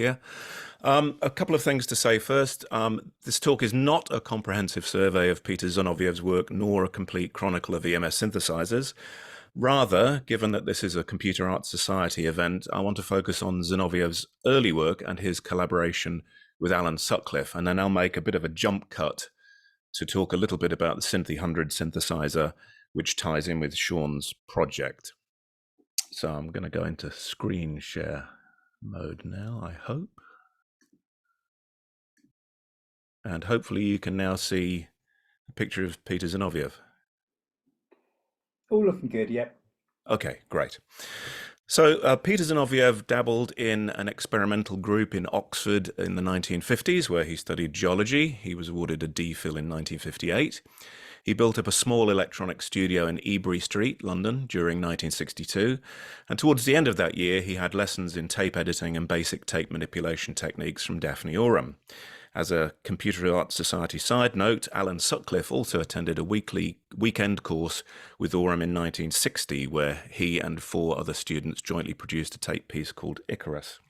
here. A couple of things to say first. This talk is not a comprehensive survey of Peter Zinovieff's work, nor a complete chronicle of EMS synthesizers. Rather, given that this is a Computer Arts Society event, I want to focus on Zinovieff's early work and his collaboration with Alan Sutcliffe, and then I'll make a bit of a jump cut to talk a little bit about the Synthi 100 synthesizer, which ties in with Sean's project. So I'm going to go into screen share mode now, I hope. And hopefully you can now see a picture of Peter Zinovieff. All looking good, yep. Okay, great. So Peter Zinovieff dabbled in an experimental group in Oxford in the 1950s where he studied geology. He was awarded a DPhil in 1958. He built up a small electronic studio in Ebury Street, London, during 1962. And towards the end of that year, he had lessons in tape editing and basic tape manipulation techniques from Daphne Oram. As a Computer Arts Society side note, Alan Sutcliffe also attended a weekend course with Oram in 1960, where he and 4 other students jointly produced a tape piece called Icarus.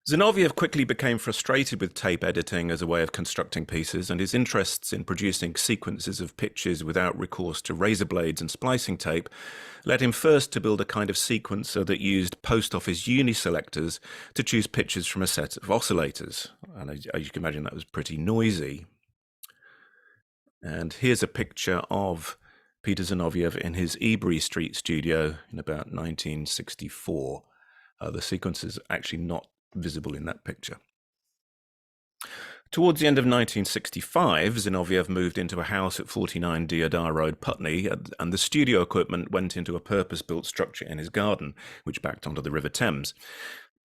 Zinovieff quickly became frustrated with tape editing as a way of constructing pieces, and his interests in producing sequences of pitches without recourse to razor blades and splicing tape led him first to build a kind of sequencer that used post office uniselectors to choose pitches from a set of oscillators. And as you can imagine, that was pretty noisy. And here's a picture of Peter Zinovieff in his Ebury Street studio in about 1964. The sequence is actually not visible in that picture. Towards the end of 1965, Zinovieff moved into a house at 49 Deodar Road, Putney, and the studio equipment went into a purpose-built structure in his garden, which backed onto the River Thames.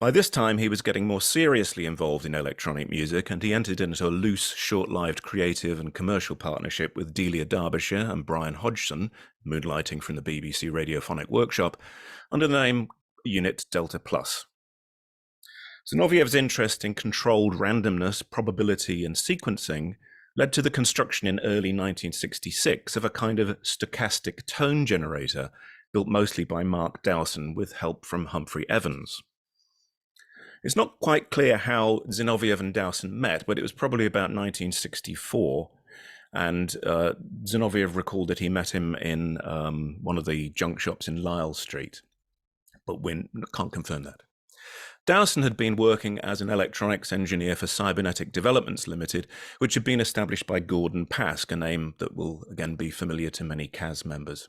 By this time, he was getting more seriously involved in electronic music, and he entered into a loose, short-lived creative and commercial partnership with Delia Derbyshire and Brian Hodgson, moonlighting from the BBC Radiophonic Workshop, under the name Unit Delta Plus. Zinovieff's interest in controlled randomness, probability, and sequencing led to the construction in early 1966 of a kind of stochastic tone generator built mostly by Mark Dowson with help from Humphrey Evans. It's not quite clear how Zinovieff and Dowson met, but it was probably about 1964. And Zinovieff recalled that he met him in one of the junk shops in Lisle Street, but we can't confirm that. Dowson had been working as an electronics engineer for Cybernetic Developments Limited, which had been established by Gordon Pask, a name that will again be familiar to many CAS members.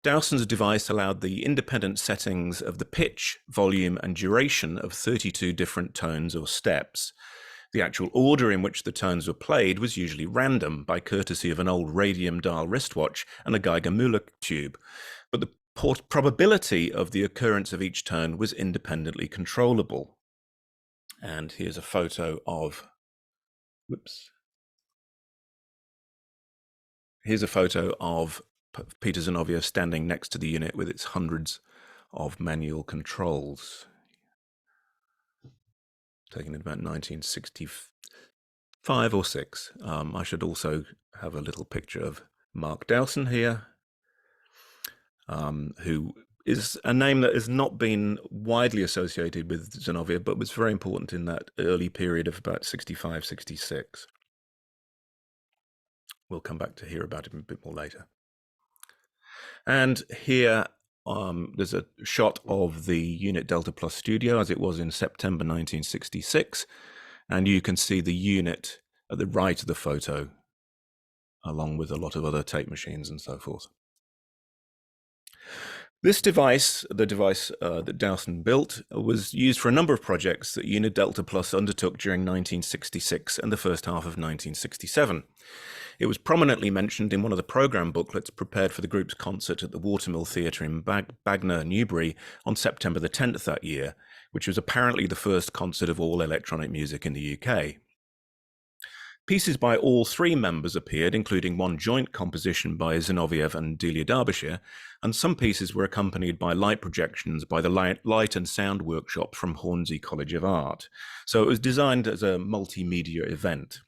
Dowson's device allowed the independent settings of the pitch, volume, and duration of 32 different tones or steps. The actual order in which the tones were played was usually random, by courtesy of an old radium dial wristwatch and a Geiger-Müller tube, but the probability of the occurrence of each tone was independently controllable. And here's a photo of, here's a photo of Peter Zinovieff standing next to the unit with its hundreds of manual controls. Taken in about 1965 or 6. I should also have a little picture of Mark Dowson here, who is a name that has not been widely associated with Zinovieff, but was very important in that early period of about 65, 66. We'll come back to hear about him a bit more later. And here there's a shot of the Unit Delta Plus studio as it was in September 1966. And you can see the unit at the right of the photo, along with a lot of other tape machines and so forth. This device, the device that Dowson built, was used for a number of projects that Unit Delta Plus undertook during 1966 and the first half of 1967. It was prominently mentioned in one of the program booklets prepared for the group's concert at the Watermill Theatre in Gardner, Newbury, on September the 10th that year, which was apparently the first concert of all electronic music in the UK. Pieces by all 3 members appeared, including one joint composition by Zinovieff and Delia Derbyshire, and some pieces were accompanied by light projections by the Light and Sound Workshop from Hornsey College of Art. So it was designed as a multimedia event.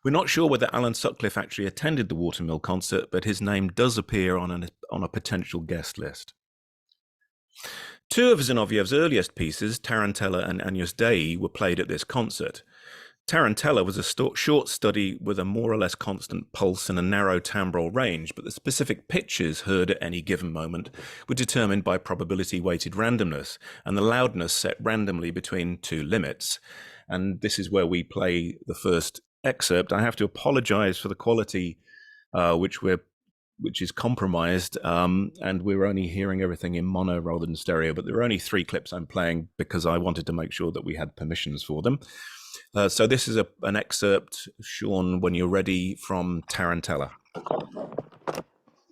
We're not sure whether Alan Sutcliffe actually attended the Watermill concert, but his name does appear on a potential guest list. Two of Zinoviev's earliest pieces, Tarantella and Agnus Dei, were played at this concert. Tarantella was a short study with a more or less constant pulse and a narrow timbral range, but the specific pitches heard at any given moment were determined by probability-weighted randomness, and the loudness set randomly between two limits. And this is where we play the first excerpt. I have to apologize for the quality, which is compromised, and we're only hearing everything in mono rather than stereo, but there are only 3 clips I'm playing because I wanted to make sure that we had permissions for them. So this is an excerpt, Sean, when you're ready, from Tarantella.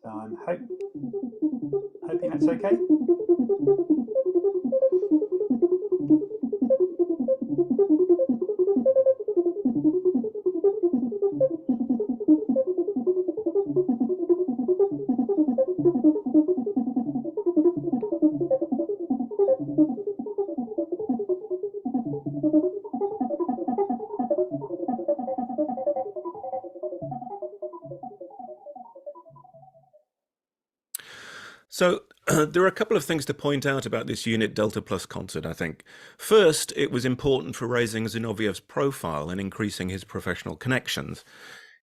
I'm hoping that's okay. So there are a couple of things to point out about this unit Delta Plus concert, I think. First, it was important for raising Zinoviev's profile and increasing his professional connections.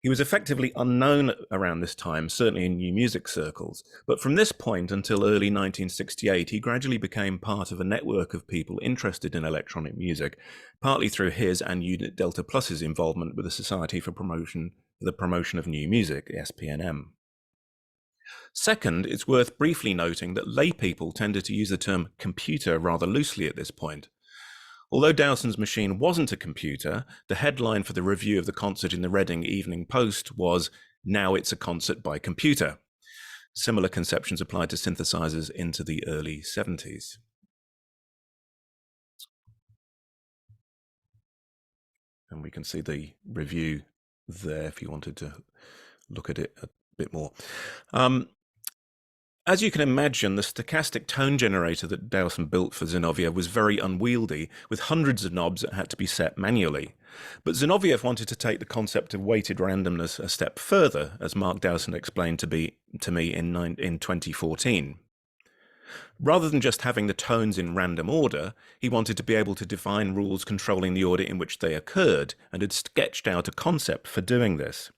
He was effectively unknown around this time, certainly in new music circles, but from this point until early 1968, he gradually became part of a network of people interested in electronic music, partly through his and Unit Delta Plus's involvement with the Society for the Promotion of New Music, SPNM. Second, it's worth briefly noting that lay people tended to use the term computer rather loosely at this point. Although Dowson's machine wasn't a computer, the headline for the review of the concert in the Reading Evening Post was, "Now it's a concert by computer." Similar conceptions applied to synthesizers into the early 70s. And we can see the review there if you wanted to look at it a bit more. As you can imagine, the stochastic tone generator that Dowson built for Zinovieff was very unwieldy, with hundreds of knobs that had to be set manually. But Zinovieff wanted to take the concept of weighted randomness a step further, as Mark Dowson explained to me in 2014. Rather than just having the tones in random order, he wanted to be able to define rules controlling the order in which they occurred, and had sketched out a concept for doing this.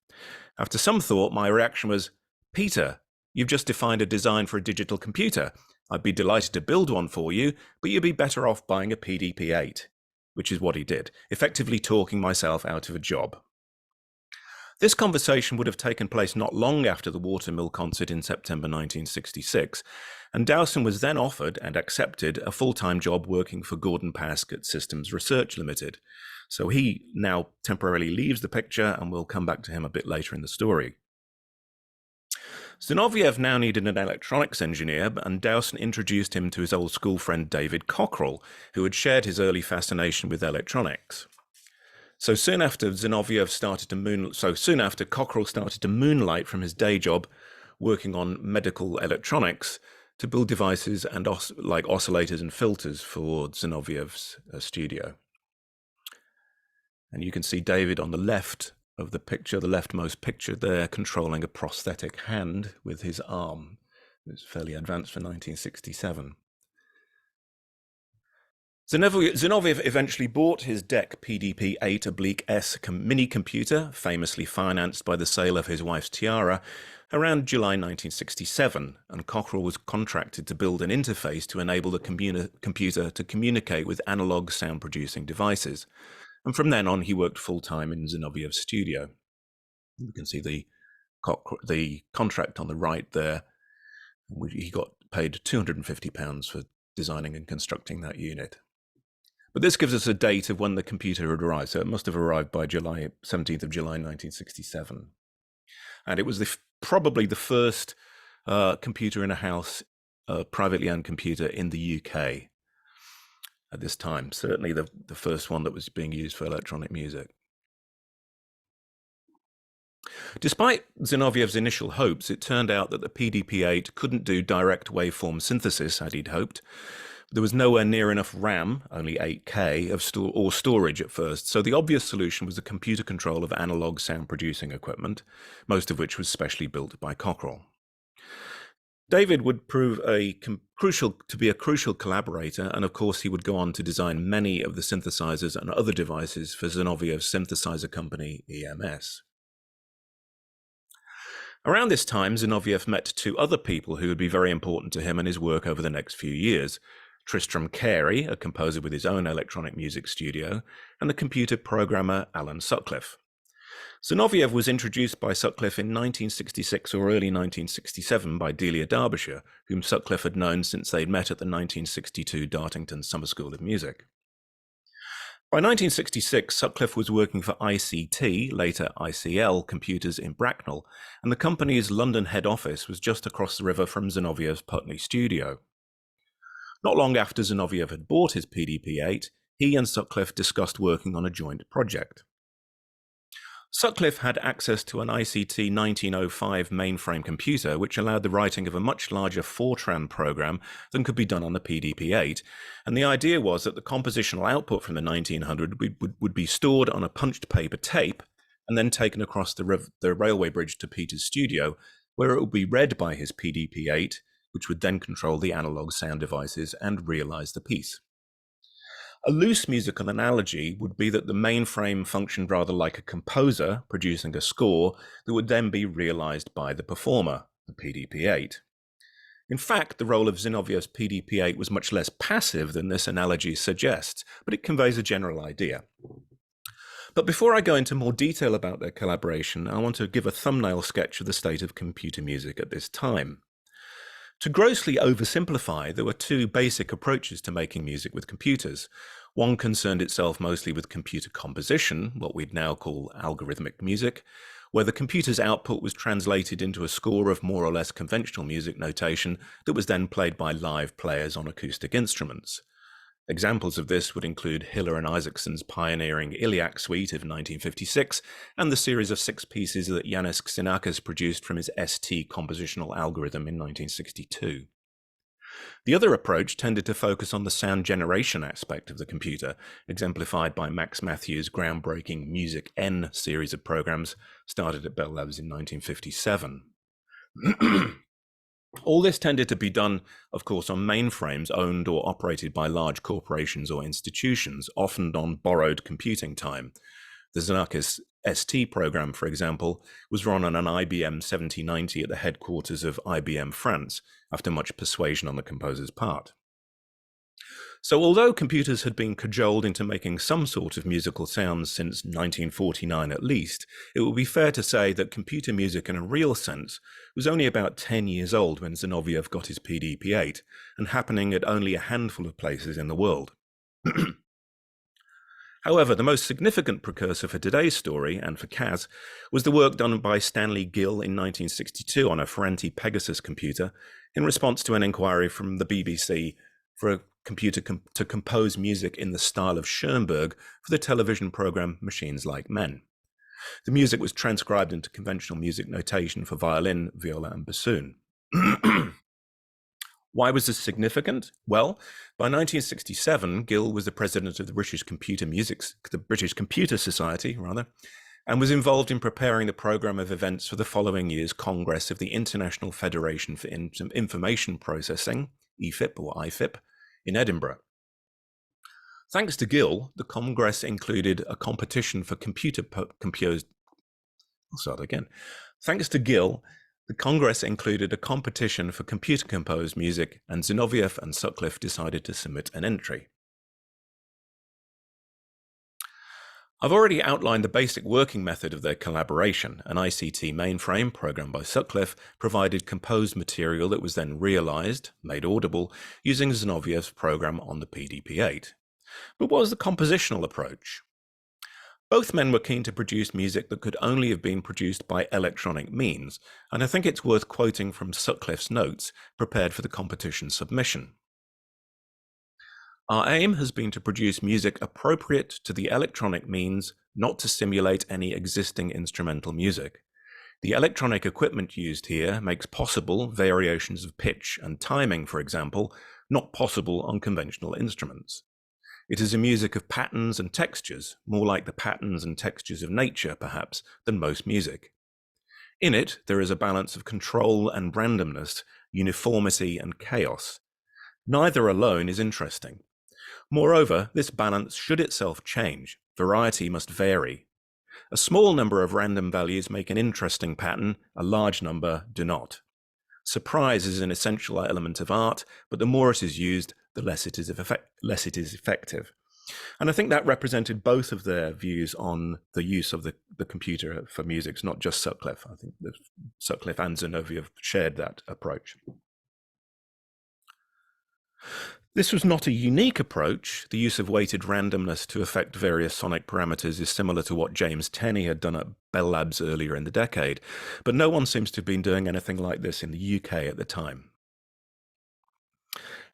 After some thought, my reaction was, "Peter, you've just defined a design for a digital computer. I'd be delighted to build one for you, but you'd be better off buying a PDP-8, which is what he did, effectively talking myself out of a job. This conversation would have taken place not long after the Watermill concert in September 1966, and Dowson was then offered and accepted a full-time job working for Gordon Paskett Systems Research Limited. So he now temporarily leaves the picture, and we'll come back to him a bit later in the story. Zinovieff now needed an electronics engineer, and Dowson introduced him to his old school friend David Cockerell, who had shared his early fascination with electronics. So soon after Cockerell started to moonlight from his day job, working on medical electronics, to build devices and like oscillators and filters for Zinovieff's studio. And you can see David on the left of the picture, the leftmost picture there, controlling a prosthetic hand with his arm. It's fairly advanced for 1967. Zinovieff eventually bought his DEC PDP-8/S mini computer, famously financed by the sale of his wife's tiara, around July 1967, and Cockerell was contracted to build an interface to enable the computer to communicate with analog sound-producing devices. And from then on, he worked full-time in Zinovieff's studio. You can see the contract on the right there. He got paid £250 for designing and constructing that unit. But this gives us a date of when the computer had arrived. So it must have arrived by 17th of July, 1967. And it was probably the first computer in a house, privately owned computer in the UK at this time. Certainly the first one that was being used for electronic music. Despite Zinovieff's initial hopes, it turned out that the PDP-8 couldn't do direct waveform synthesis, as he'd hoped. There was nowhere near enough RAM, only 8K, or storage at first, so the obvious solution was the computer control of analog sound-producing equipment, most of which was specially built by Cockerell. David would prove to be a crucial collaborator, and of course he would go on to design many of the synthesizers and other devices for Zinovieff's synthesizer company EMS. Around this time, Zinovieff met two other people who would be very important to him and his work over the next few years. Tristram Carey, a composer with his own electronic music studio, and the computer programmer Alan Sutcliffe. Zinovieff was introduced by Sutcliffe in 1966 or early 1967 by Delia Derbyshire, whom Sutcliffe had known since they'd met at the 1962 Dartington Summer School of Music. By 1966, Sutcliffe was working for ICT, later ICL, Computers in Bracknell, and the company's London head office was just across the river from Zinovieff's Putney studio. Not long after Zinovieff had bought his PDP-8, he and Sutcliffe discussed working on a joint project. Sutcliffe had access to an ICT 1905 mainframe computer, which allowed the writing of a much larger Fortran program than could be done on the PDP-8, and the idea was that the compositional output from the 1900 would be stored on a punched paper tape and then taken across the railway bridge to Peter's studio, where it would be read by his PDP-8, which would then control the analog sound devices and realize the piece. A loose musical analogy would be that the mainframe functioned rather like a composer producing a score that would then be realized by the performer, the PDP-8. In fact, the role of Zinovieff's PDP-8 was much less passive than this analogy suggests, but it conveys a general idea. But before I go into more detail about their collaboration, I want to give a thumbnail sketch of the state of computer music at this time. To grossly oversimplify, there were two basic approaches to making music with computers. One concerned itself mostly with computer composition, what we'd now call algorithmic music, where the computer's output was translated into a score of more or less conventional music notation that was then played by live players on acoustic instruments. Examples of this would include Hiller and Isaacson's pioneering Iliac suite of 1956 and the series of 6 pieces that Yanis Xenakis produced from his ST compositional algorithm in 1962. The other approach tended to focus on the sound generation aspect of the computer, exemplified by Max Matthews' groundbreaking Music N series of programs started at Bell Labs in 1957. All this tended to be done, of course, on mainframes owned or operated by large corporations or institutions, often on borrowed computing time. The Xenakis ST program, for example, was run on an IBM 7090 at the headquarters of IBM France, after much persuasion on the composer's part. So although computers had been cajoled into making some sort of musical sounds since 1949 at least, it would be fair to say that computer music in a real sense was only about 10 years old when Zinovieff got his PDP-8, and happening at only a handful of places in the world. However, the most significant precursor for today's story, and for Kaz, was the work done by Stanley Gill in 1962 on a Ferranti Pegasus computer in response to an inquiry from the BBC for a computer to compose music in the style of Schoenberg for the television program Machines Like Men. The music was transcribed into conventional music notation for violin, viola, and bassoon. Why was this significant? Well, by 1967, Gill was the president of the British Computer Society, and was involved in preparing the program of events for the following year's Congress of the International Federation for Information Processing, EFIP or IFIP, in Edinburgh. Thanks to Gill, the Congress included a competition for Thanks to Gill, the Congress included a competition for computer-composed music, and Zinovieff and Sutcliffe decided to submit an entry. I've already outlined the basic working method of their collaboration. An ICT mainframe, programmed by Sutcliffe, provided composed material that was then realized, made audible, using Zinovieff's program on the PDP-8. But what was the compositional approach? Both men were keen to produce music that could only have been produced by electronic means, and I think it's worth quoting from Sutcliffe's notes prepared for the competition submission. Our aim has been to produce music appropriate to the electronic means, not to simulate any existing instrumental music. The electronic equipment used here makes possible variations of pitch and timing, for example, not possible on conventional instruments. It is a music of patterns and textures, more like the patterns and textures of nature, perhaps, than most music. In it, there is a balance of control and randomness, uniformity and chaos. Neither alone is interesting. Moreover, this balance should itself change. Variety must vary. A small number of random values make an interesting pattern, a large number do not. Surprise is an essential element of art, but the more it is used, the less it is effective. And I think that represented both of their views on the use of the computer for music. It's not just Sutcliffe. I think that Sutcliffe and Zinovieff shared that approach. This was not a unique approach. The use of weighted randomness to affect various sonic parameters is similar to what James Tenney had done at Bell Labs earlier in the decade, but no one seems to have been doing anything like this in the UK at the time.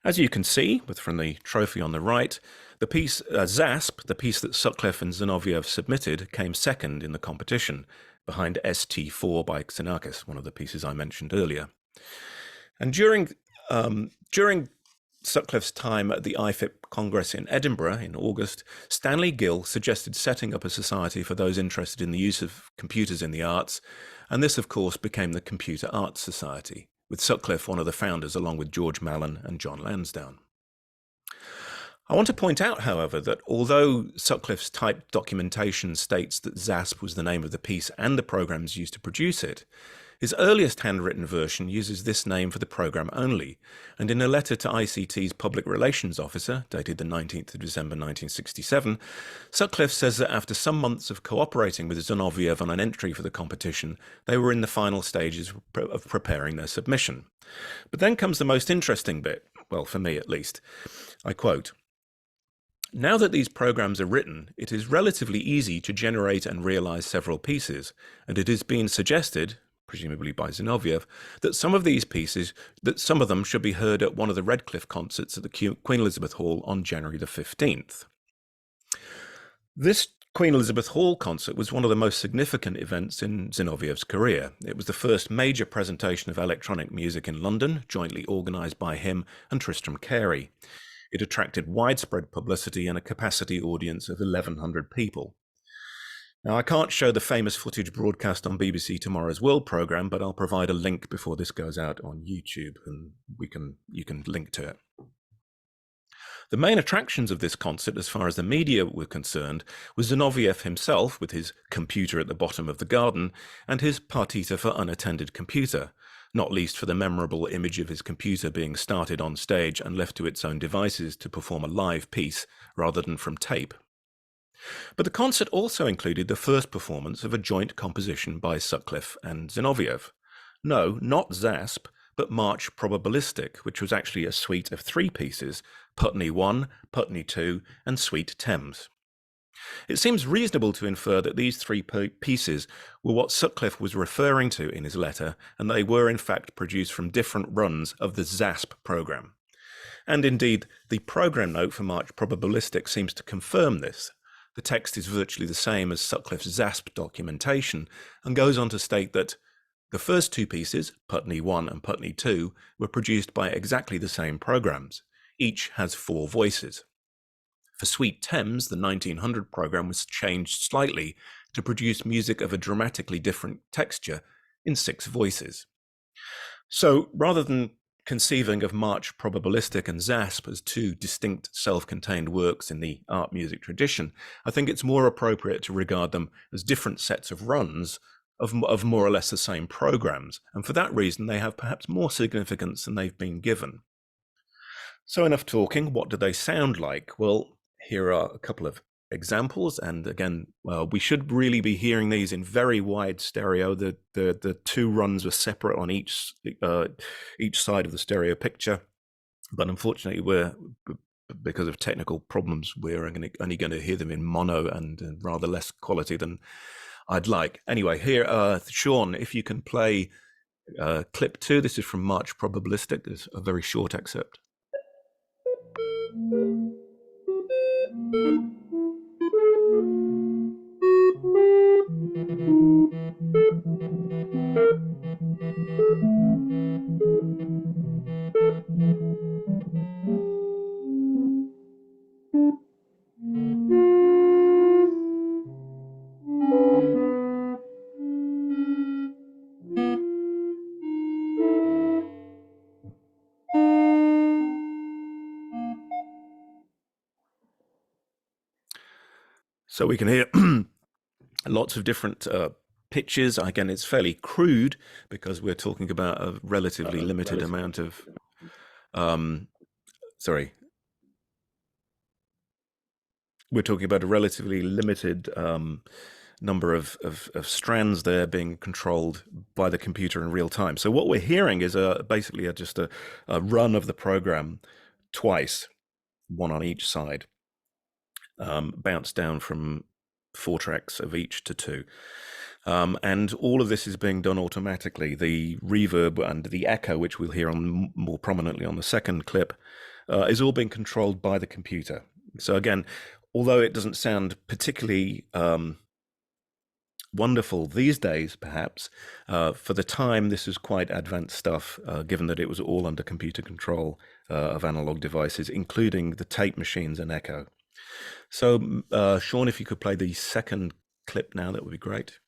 As you can see, from the trophy on the right, the piece ZASP, the piece that Sutcliffe and Zinovieff submitted, came second in the competition, behind ST4 by Xenakis, one of the pieces I mentioned earlier. And during Sutcliffe's time at the IFIP Congress in Edinburgh in August, Stanley Gill suggested setting up a society for those interested in the use of computers in the arts, and this, of course, became the Computer Arts Society, with Sutcliffe one of the founders, along with George Mallon and John Lansdowne. I want to point out, however, that although Sutcliffe's typed documentation states that ZASP was the name of the piece and the programs used to produce it, his earliest handwritten version uses this name for the program only, and in a letter to ICT's Public Relations Officer, dated the 19th of December 1967, Sutcliffe says that after some months of cooperating with Zinovieff on an entry for the competition, they were in the final stages of preparing their submission. But then comes the most interesting bit, well, for me at least. I quote, "Now that these programs are written, it is relatively easy to generate and realize several pieces, and it is being suggested, presumably by Zinovieff, that some of them should be heard at one of the Redcliffe concerts at the Queen Elizabeth Hall on January the 15th. This Queen Elizabeth Hall concert was one of the most significant events in Zinovieff's career. It was the first major presentation of electronic music in London, jointly organised by him and Tristram Carey. It attracted widespread publicity and a capacity audience of 1,100 people. Now, I can't show the famous footage broadcast on BBC Tomorrow's World programme, but I'll provide a link before this goes out on YouTube, and you can link to it. The main attractions of this concert, as far as the media were concerned, was Zinovieff himself, with his computer at the bottom of the garden, and his partita for unattended computer, not least for the memorable image of his computer being started on stage and left to its own devices to perform a live piece rather than from tape. But the concert also included the first performance of a joint composition by Sutcliffe and Zinovieff. No, not ZASP, but March Probabilistic, which was actually a suite of 3 pieces, Putney 1, Putney 2, and Suite Thames. It seems reasonable to infer that these 3 pieces were what Sutcliffe was referring to in his letter, and they were in fact produced from different runs of the ZASP programme. And indeed, the programme note for March Probabilistic seems to confirm this. The text is virtually the same as Sutcliffe's ZASP documentation, and goes on to state that the first 2 pieces, Putney 1 and Putney 2, were produced by exactly the same programs. Each has 4 voices. For Suite Thames, the 1900 program was changed slightly to produce music of a dramatically different texture in 6 voices. So rather than conceiving of March Probabilistic and ZASP as 2 distinct self-contained works in the art music tradition, I think it's more appropriate to regard them as different sets of runs of more or less the same programs, and for that reason they have perhaps more significance than they've been given. So enough talking. What do they sound like? Well, here are a couple of examples, and again, we should really be hearing these in very wide stereo. The 2 runs were separate on each side of the stereo picture, but unfortunately, because of technical problems, we're only going to hear them in mono and rather less quality than I'd like. Anyway, here, Sean, if you can play clip 2. This is from March Probabilistic. It's a very short excerpt. So we can hear lots of different pitches. Again, it's fairly crude because we're talking about a relatively limited amount of, um, sorry, we're talking about a relatively limited number of strands there being controlled by the computer in real time. So what we're hearing is basically just a run of the program twice, one on each side, bounced down from 4 tracks of each to 2. And all of this is being done automatically. The reverb and the echo, which we'll hear on more prominently on the second clip, is all being controlled by the computer. So again, although it doesn't sound particularly wonderful these days, perhaps, for the time this is quite advanced stuff, given that it was all under computer control of analog devices, including the tape machines and echo. So, Sean, if you could play the second clip now, that would be great.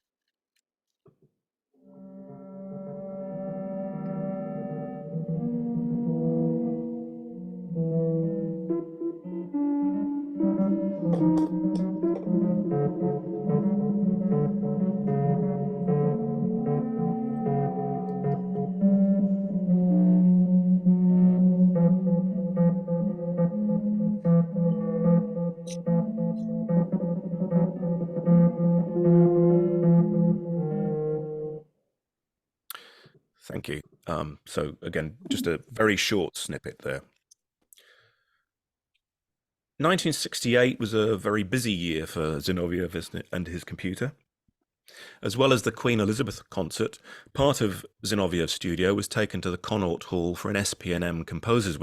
Thank you. So again, just a very short snippet there. 1968 was a very busy year for Zinovieff and his computer. As well as the Queen Elizabeth concert, part of Zinovieff's studio was taken to the Connaught Hall for an SPNM Composers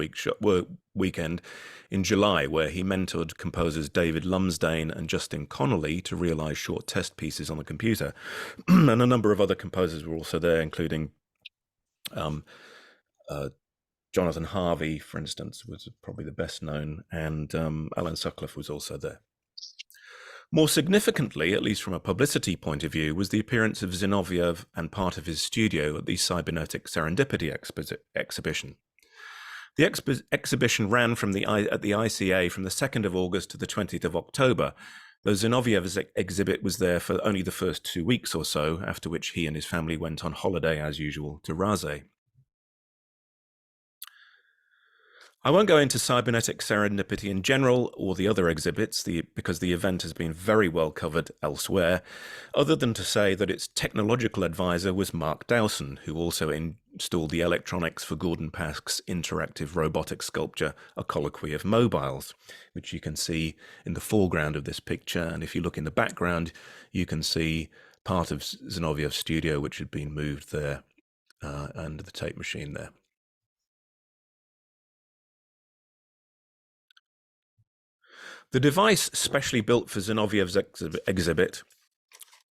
Weekend in July, where he mentored composers David Lumsdaine and Justin Connolly to realise short test pieces on the computer. And a number of other composers were also there, including Jonathan Harvey, for instance, was probably the best known, and Alan Sutcliffe was also there. More significantly, at least from a publicity point of view, was the appearance of Zinovieff and part of his studio at the Cybernetic Serendipity exhibition. The exhibition ran at the ICA from the 2nd of August to the 20th of October, though Zinovieff's exhibit was there for only the first 2 weeks or so, after which he and his family went on holiday, as usual, to Raze. I won't go into cybernetic serendipity in general or the other exhibits because the event has been very well covered elsewhere, other than to say that its technological advisor was Mark Dowson, who also installed the electronics for Gordon Pask's interactive robotic sculpture, A Colloquy of Mobiles, which you can see in the foreground of this picture. And if you look in the background, you can see part of Zinovieff's studio, which had been moved there, and the tape machine there. The device specially built for Zinovieff's exhibit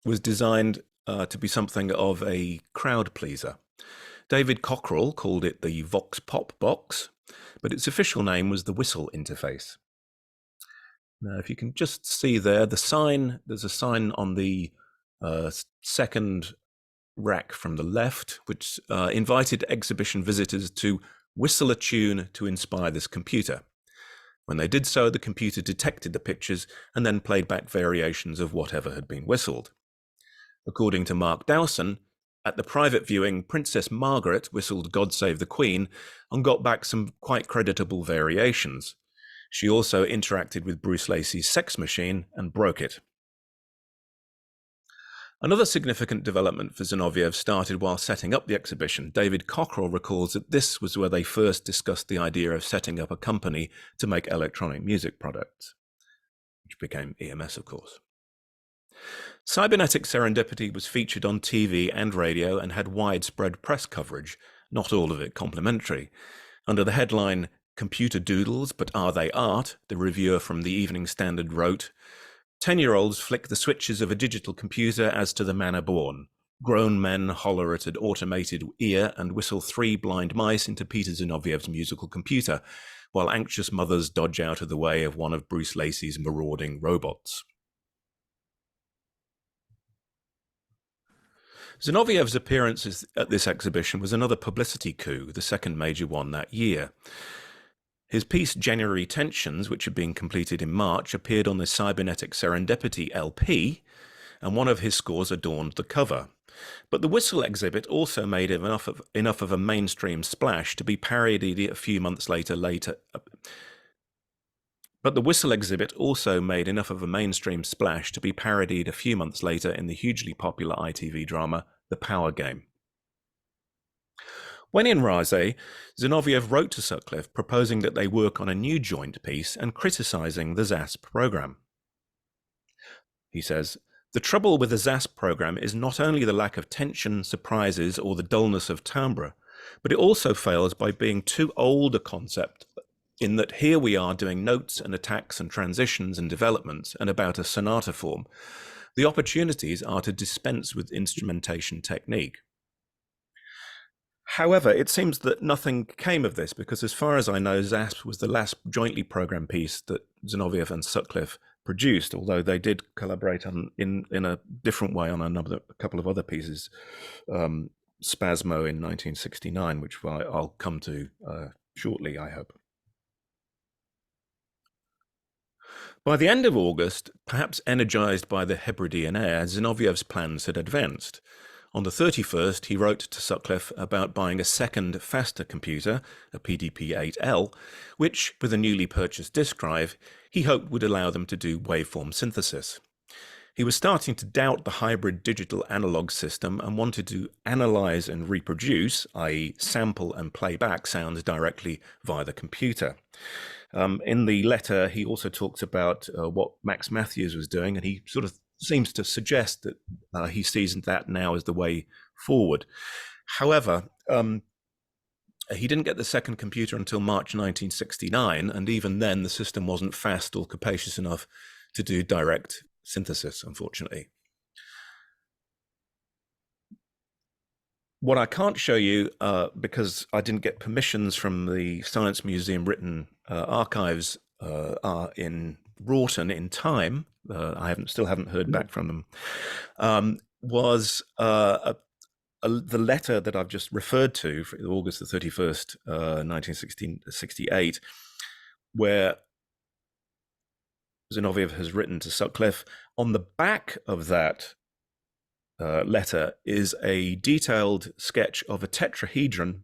was designed to be something of a crowd pleaser. David Cockrell called it the Vox Pop Box, but its official name was the Whistle Interface. Now, if you can just see there, there's a sign on the second rack from the left, which invited exhibition visitors to whistle a tune to inspire this computer. When they did so, the computer detected the pitches and then played back variations of whatever had been whistled. According to Mark Dowson, at the private viewing, Princess Margaret whistled God Save the Queen and got back some quite creditable variations. She also interacted with Bruce Lacey's Sex Machine and broke it. Another significant development for Zinovieff started while setting up the exhibition. David Cockrell recalls that this was where they first discussed the idea of setting up a company to make electronic music products, which became EMS, of course. Cybernetic Serendipity was featured on TV and radio and had widespread press coverage, not all of it complimentary. Under the headline, "Computer Doodles, but Are They Art?", the reviewer from the Evening Standard wrote, 10-year-olds flick the switches of a digital computer as to the manner born. Grown men holler at an automated ear and whistle 3 blind mice into Peter Zinovieff's musical computer, while anxious mothers dodge out of the way of one of Bruce Lacey's marauding robots. Zinovieff's appearance at this exhibition was another publicity coup, the second major one that year. His piece January Tensions, which had been completed in March, appeared on the Cybernetic Serendipity LP, and one of his scores adorned the cover. But the Whistle exhibit also made enough of a mainstream splash to be parodied a few months later. But the Whistle exhibit also made enough of a mainstream splash to be parodied a few months later in the hugely popular ITV drama The Power Game. When in Rase, Zinovieff wrote to Sutcliffe proposing that they work on a new joint piece and criticising the ZASP program. He says, "The trouble with the ZASP program is not only the lack of tension, surprises, or the dullness of timbre, but it also fails by being too old a concept, in that here we are doing notes and attacks and transitions and developments and about a sonata form. The opportunities are to dispense with instrumentation technique." However, it seems that nothing came of this because, as far as I know, ZASP was the last jointly programmed piece that Zinovieff and Sutcliffe produced, although they did collaborate in a different way on a couple of other pieces. Spasmo in 1969, which I'll come to shortly, I hope. By the end of August, perhaps energized by the Hebridean air, Zinovieff's plans had advanced. On the 31st, he wrote to Sutcliffe about buying a second, faster computer, a PDP-8L, which, with a newly purchased disk drive, he hoped would allow them to do waveform synthesis. He was starting to doubt the hybrid digital-analog system and wanted to analyze and reproduce, i.e. sample and play back sounds directly via the computer. In the letter, he also talks about what Max Matthews was doing, and he sort of seems to suggest that he sees that now as the way forward. However, he didn't get the second computer until March 1969, and even then the system wasn't fast or capacious enough to do direct synthesis, unfortunately. What I can't show you, because I didn't get permissions from the Science Museum written archives, are in Wroughton in time. I still haven't heard back from them. Was the letter that I've just referred to, for August the 31st, 1968, where Zinovieff has written to Sutcliffe. On the back of that letter is a detailed sketch of a tetrahedron,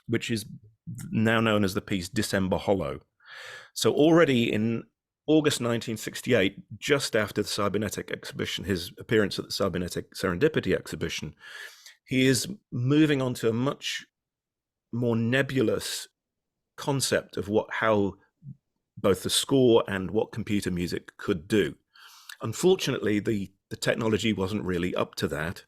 which is now known as the piece December Hollow. So already in August 1968, just after the Cybernetic exhibition, his appearance at the Cybernetic Serendipity exhibition, he is moving on to a much more nebulous concept of how both the score and what computer music could do. Unfortunately, the technology wasn't really up to that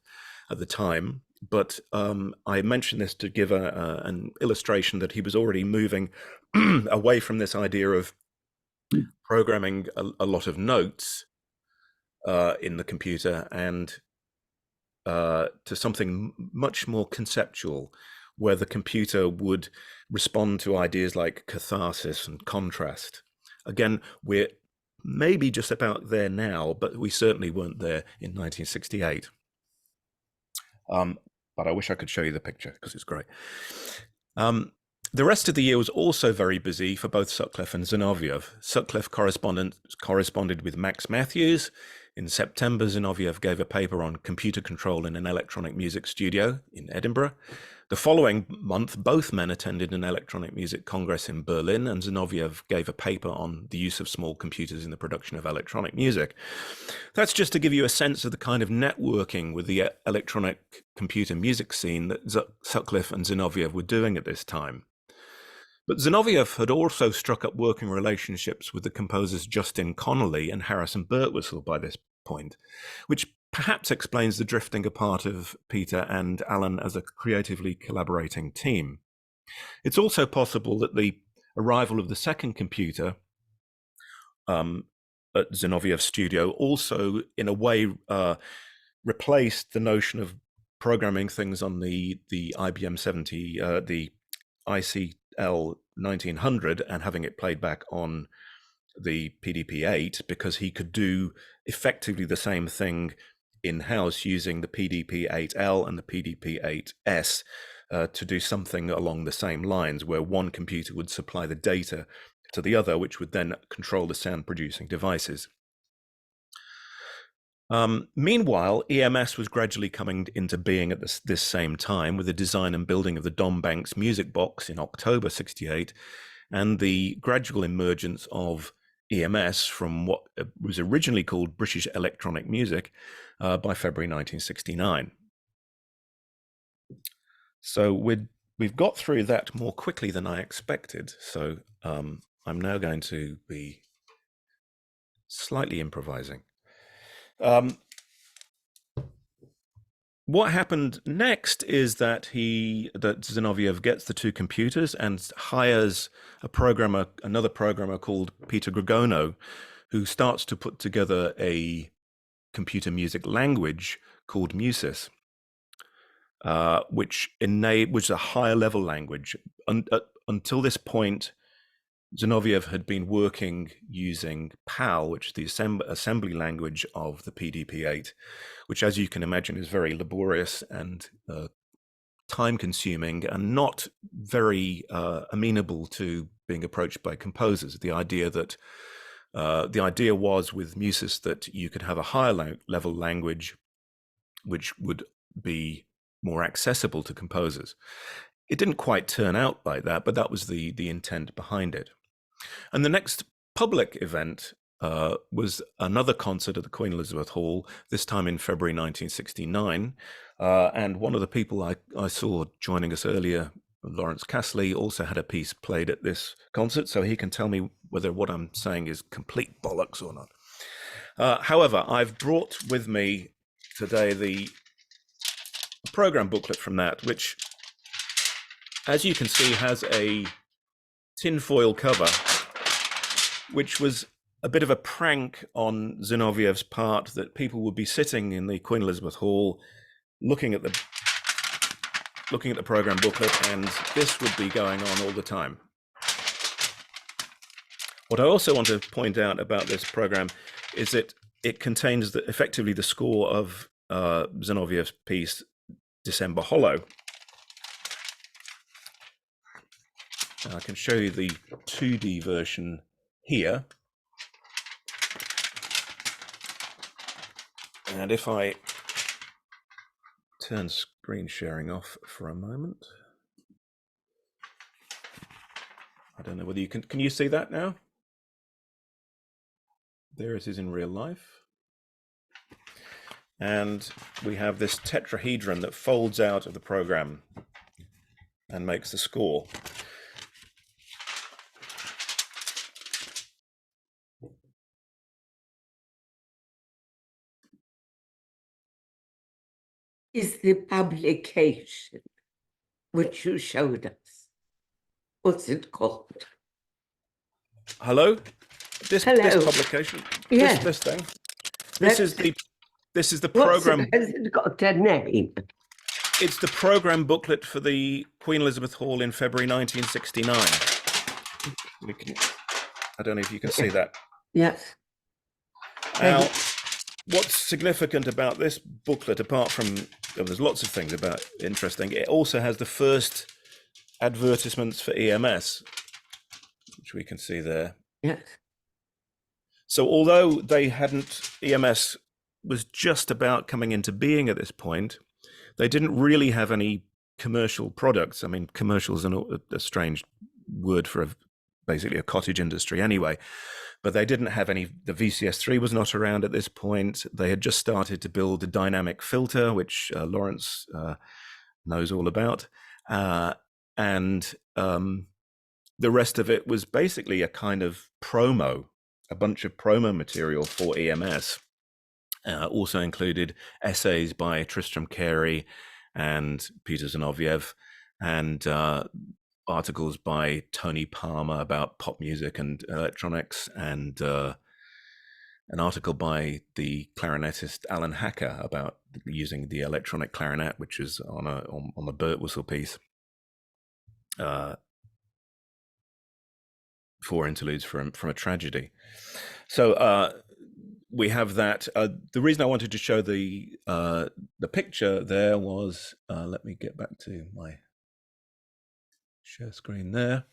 at the time, but I mention this to give an illustration that he was already moving away from this idea of programming a lot of notes in the computer and to something much more conceptual, where the computer would respond to ideas like catharsis and contrast. Again, we're maybe just about there now, but we certainly weren't there in 1968. But I wish I could show you the picture because it's great. The rest of the year was also very busy for both Sutcliffe and Zinovieff. Sutcliffe corresponded with Max Matthews. In September, Zinovieff gave a paper on computer control in an electronic music studio in Edinburgh. The following month, both men attended an electronic music congress in Berlin, and Zinovieff gave a paper on the use of small computers in the production of electronic music. That's just to give you a sense of the kind of networking with the electronic computer music scene that Sutcliffe and Zinovieff were doing at this time. But Zinovieff had also struck up working relationships with the composers Justin Connolly and Harrison Birtwistle by this point, which perhaps explains the drifting apart of Peter and Alan as a creatively collaborating team. It's also possible that the arrival of the second computer at Zinovieff's studio also, in a way, replaced the notion of programming things on the IBM 70, the ICL 1900, and having it played back on the PDP-8, because he could do effectively the same thing in-house using the PDP-8L and the PDP-8S to do something along the same lines, where one computer would supply the data to the other, which would then control the sound-producing devices. Meanwhile, EMS was gradually coming into being at this same time, with the design and building of the Don Banks music box in October 68, and the gradual emergence of EMS from what was originally called British Electronic Music by February 1969. So we've got through that more quickly than I expected. So I'm now going to be slightly improvising. What happened next is that Zinovieff gets the two computers and hires another programmer called Peter Gregono, who starts to put together a computer music language called Musis, which is a higher level language. Until this point, Zinovieff had been working using PAL, which is the assembly language of the PDP-8, which, as you can imagine, is very laborious and time-consuming and not very amenable to being approached by composers. The idea was with Musis that you could have a higher level language which would be more accessible to composers. It didn't quite turn out like that, but that was the intent behind it. And the next public event was another concert at the Queen Elizabeth Hall, this time in February 1969. And one of the people I saw joining us earlier, Lawrence Castley, also had a piece played at this concert, so he can tell me whether what I'm saying is complete bollocks or not. However, I've brought with me today the program booklet from that, which, as you can see, has a tinfoil cover, which was a bit of a prank on Zinovieff's part, that people would be sitting in the Queen Elizabeth Hall looking at the program booklet, and this would be going on all the time. What I also want to point out about this program is that it contains effectively the score of Zinovieff's piece December Hollow. I can show you the 2D version here. And if I turn screen sharing off for a moment, I don't know whether you can you see that now? There it is in real life. And we have this tetrahedron that folds out of the program and makes the score. Is the publication which you showed us? What's it called? Hello? This publication? Yeah. This thing? This is the program. Has it got a name? It's the program booklet for the Queen Elizabeth Hall in February 1969. I don't know if you can see that. Yes. Now, what's significant about this booklet, apart from there's lots of things about interesting, it also has the first advertisements for EMS, which we can see there. Yes. So although EMS was just about coming into being at this point, they didn't really have any commercial products. I mean, commercial is a strange word for basically a cottage industry anyway, but they didn't have any. The VCS3 was not around at this point. They had just started to build a dynamic filter, which Lawrence knows all about. And the rest of it was basically a kind of promo, a bunch of promo material for EMS. Also included essays by Tristram Carey and Peter Zinovieff, and articles by Tony Palmer about pop music and electronics, and an article by the clarinetist Alan Hacker about using the electronic clarinet, which is on a Burt whistle piece. 4 interludes from a tragedy. So we have that. The reason I wanted to show the picture there was, let me get back to my Share screen there.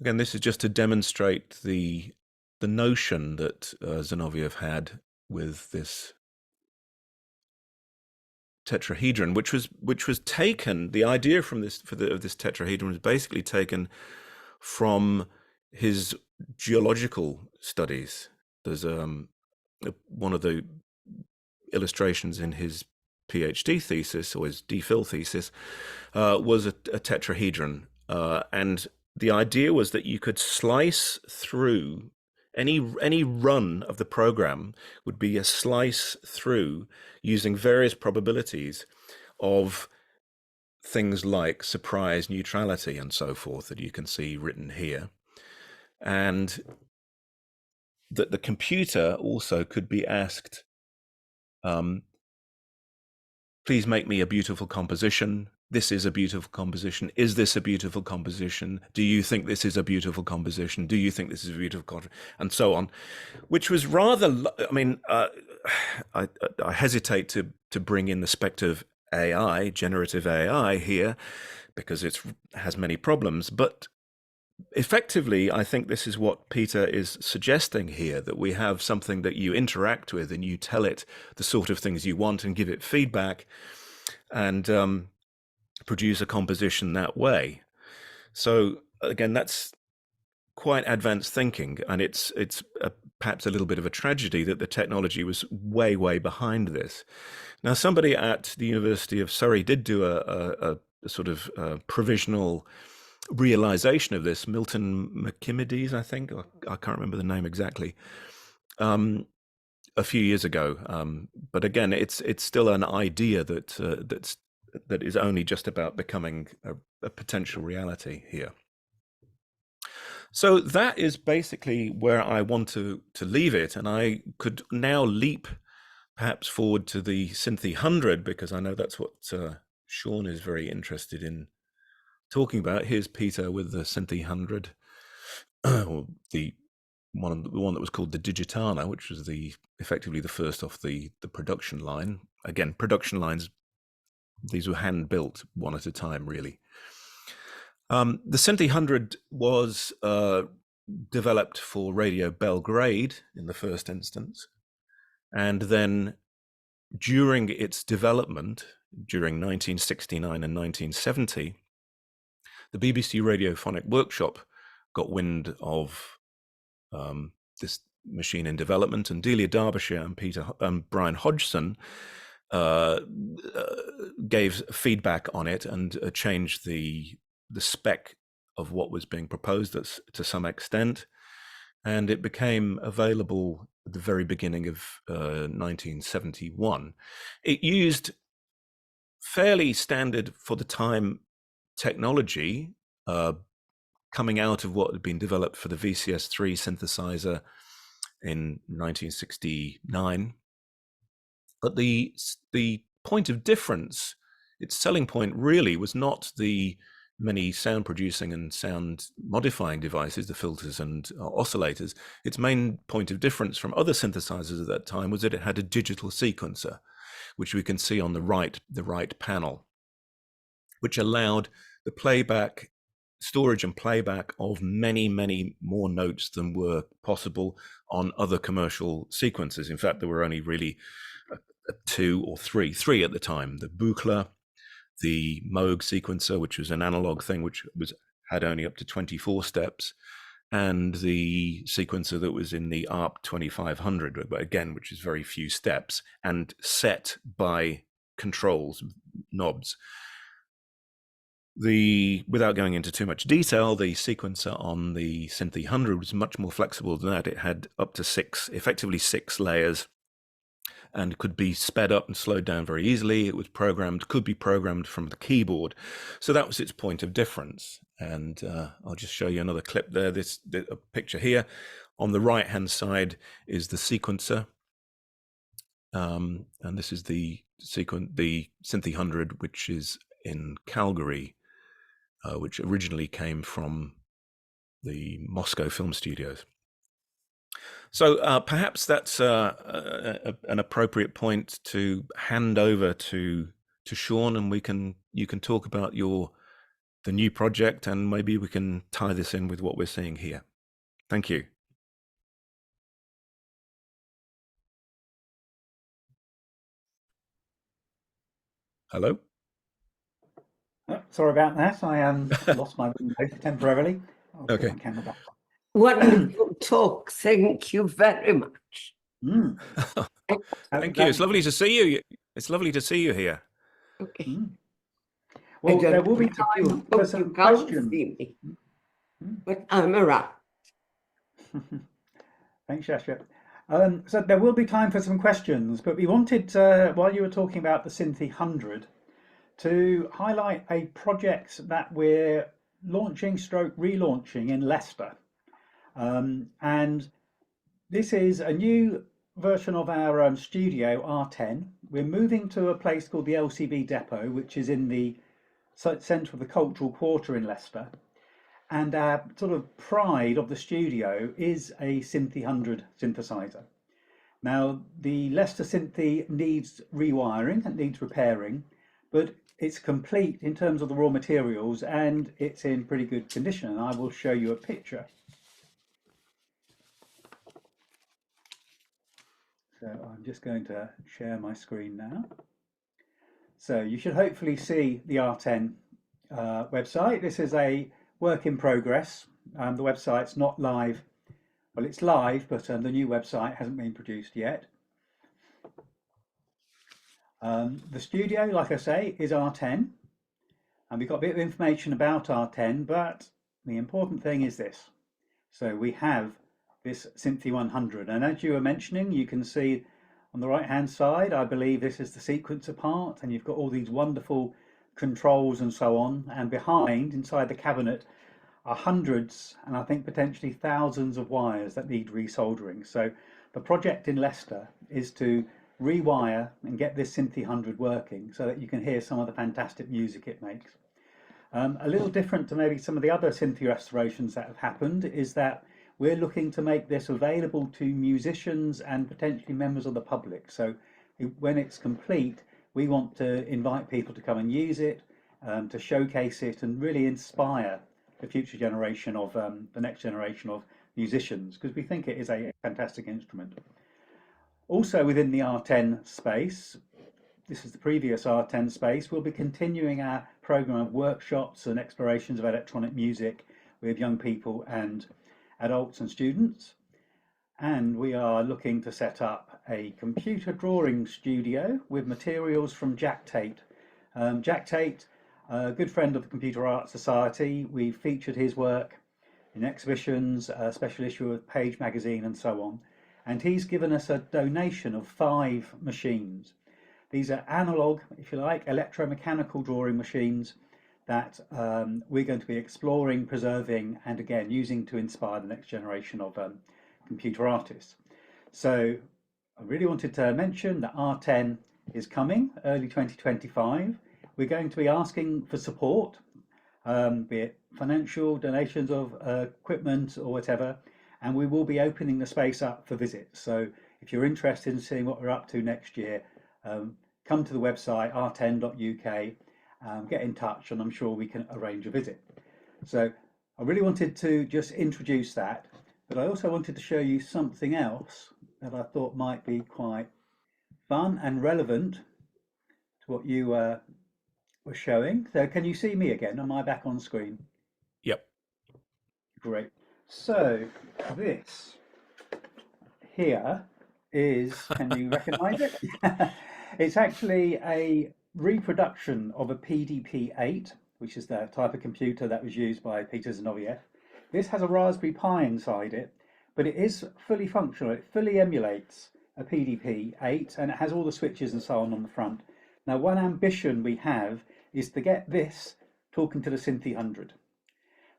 Again, this is just to demonstrate the notion that Zinovieff had with this tetrahedron, which was taken. The idea from this of this tetrahedron was basically taken from his geological studies. There's one of the illustrations in his PhD thesis, or his DPhil thesis, was a tetrahedron, and the idea was that you could slice through any run of the program would be a slice through using various probabilities of things like surprise neutrality and so forth that you can see written here, and that the computer also could be asked, please make me a beautiful composition. This is a beautiful composition. Is this a beautiful composition? Do you think this is a beautiful composition? Do you think this is a beautiful composition? And so on, which was rather, I mean, I hesitate to bring in the specter of AI, generative AI here, because it has many problems. But effectively, I think this is what Peter is suggesting here, that we have something that you interact with and you tell it the sort of things you want and give it feedback and produce a composition that way. So again, that's quite advanced thinking, and it's perhaps a little bit of a tragedy that the technology was way behind this. Now, somebody at the University of Surrey did do a sort of provisional realization of this. Milton McKimmedies, I think, or I can't remember the name exactly, a few years ago. But again, it's still an idea that is only just about becoming a potential reality here. So that is basically where I want to leave it, and I could now leap perhaps forward to the Synthi 100, because I know that's what Sean is very interested in talking about. Here's Peter with the Synthi 100, or the one that was called the Digitana, which was effectively the first off the production line. Again, production lines, these were hand built one at a time, really. The Synthi 100 was developed for Radio Belgrade in the first instance, and then during its development, during 1969 and 1970, the BBC Radiophonic Workshop got wind of this machine in development, and Delia Derbyshire and Brian Hodgson gave feedback on it and changed the spec of what was being proposed to some extent, and it became available at the very beginning of 1971. It used fairly standard for the time technology, coming out of what had been developed for the VCS3 synthesizer in 1969. But the point of difference, its selling point really was not the many sound producing and sound modifying devices, the filters and oscillators. Its main point of difference from other synthesizers at that time was that it had a digital sequencer, which we can see on the right panel, which allowed the storage and playback of many more notes than were possible on other commercial sequencers. In fact, there were only really two or three at the time: the Buchla, the Moog sequencer, which was an analog thing, which had only up to 24 steps, and the sequencer that was in the ARP 2500, again, which is very few steps and set by controls, knobs. Without going into too much detail, the sequencer on the Synthi 100 was much more flexible than that. It had up to effectively six layers, and could be sped up and slowed down very easily. It was could be programmed from the keyboard. So that was its point of difference. And I'll just show you another clip there. A picture here. On the right-hand side is the sequencer. And this is the Synthi 100, which is in Calgary, which originally came from the Moscow film studios. So perhaps that's an appropriate point to hand over to to Sean, and you can talk about the new project, and maybe we can tie this in with what we're seeing here. Thank you. Hello? Sorry about that. I lost my window temporarily. I'll put my camera back on. Wonderful talk. Thank you very much. Thank you. It's lovely to see you. It's lovely to see you here. Okay. Well, there will be time for some questions. See me, but I'm around. Thanks, Shasha. So there will be time for some questions, but we wanted, while you were talking about the Synthi 100, to highlight a project that we're launching stroke relaunching in Leicester. And this is a new version of our studio R10. We're moving to a place called the LCB Depot, which is in the centre of the cultural quarter in Leicester. And our sort of pride of the studio is a Synthi 100 synthesizer. Now, the Leicester Synthi needs rewiring, it needs repairing, but it's complete in terms of the raw materials and it's in pretty good condition. And I will show you a picture. So I'm just going to share my screen now. So you should hopefully see the R10 website. This is a work in progress. The website's not live. Well, it's live, but the new website hasn't been produced yet. The studio, like I say, is R10. And we've got a bit of information about R10, but the important thing is this. So we have this Synthi 100. And as you were mentioning, you can see on the right-hand side, I believe this is the sequencer part, and you've got all these wonderful controls and so on. And behind, inside the cabinet, are hundreds and I think potentially thousands of wires that need resoldering. So the project in Leicester is to rewire and get this Synthi 100 working so that you can hear some of the fantastic music it makes. A little different to maybe some of the other Synthi restorations that have happened is that we're looking to make this available to musicians and potentially members of the public. So when it's complete, we want to invite people to come and use it, to showcase it and really inspire the future generation of the next generation of musicians, because we think it is a fantastic instrument. Also within the R10 space, this is the previous R10 space, we'll be continuing our program of workshops and explorations of electronic music with young people and adults and students. And we are looking to set up a computer drawing studio with materials from Jack Tate. Jack Tate, a good friend of the Computer Art Society. We've featured his work in exhibitions, a special issue of Page magazine and so on. And he's given us a donation of 5 machines. These are analog, if you like, electromechanical drawing machines that we're going to be exploring, preserving, and again, using to inspire the next generation of computer artists. So I really wanted to mention that R10 is coming early 2025. We're going to be asking for support, be it financial donations of equipment or whatever, and we will be opening the space up for visits. So if you're interested in seeing what we're up to next year, come to the website r10.uk, get in touch, and I'm sure we can arrange a visit. So I really wanted to just introduce that, but I also wanted to show you something else that I thought might be quite fun and relevant to what you were showing. So can you see me again? Am I back on screen? Yep. Great. So this here is, can you recognize it? It's actually a reproduction of a PDP-8, which is the type of computer that was used by Peter Zinovieff. This has a Raspberry Pi inside it, but it is fully functional. It fully emulates a PDP-8 and it has all the switches and so on the front. Now, one ambition we have is to get this talking to the Synthi 100.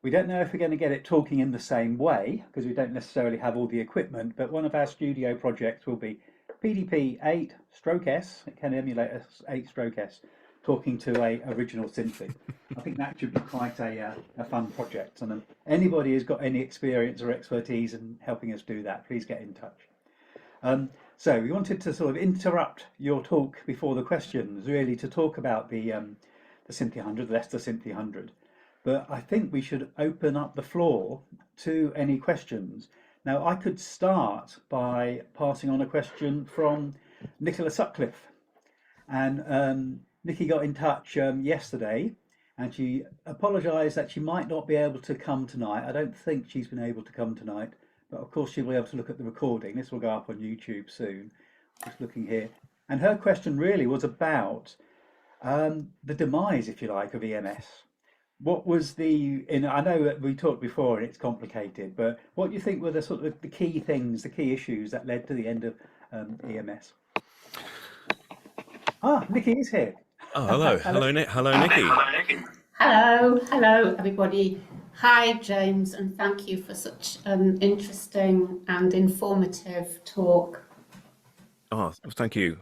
We don't know if we're going to get it talking in the same way because we don't necessarily have all the equipment, but one of our studio projects will be PDP-8/S. It can emulate a 8/S talking to a original Synthi. I think that should be quite a fun project. And anybody who's got any experience or expertise in helping us do that, please get in touch. So we wanted to sort of interrupt your talk before the questions, really, to talk about the Synthi 100, the Leicester Synthi 100. But I think we should open up the floor to any questions. Now, I could start by passing on a question from Nicola Sutcliffe. And Nikki got in touch yesterday and she apologised that she might not be able to come tonight. I don't think she's been able to come tonight, but of course she'll be able to look at the recording. This will go up on YouTube soon. Just looking here. And her question really was about the demise, if you like, of EMS. What was I know that we talked before and it's complicated, but what do you think were the sort of the key things, the key issues that led to the end of EMS? Ah, Nikki is here. Oh, hello. Hello, Nikki. Hello, everybody. Hi, James, and thank you for such an interesting and informative talk. Oh, thank you.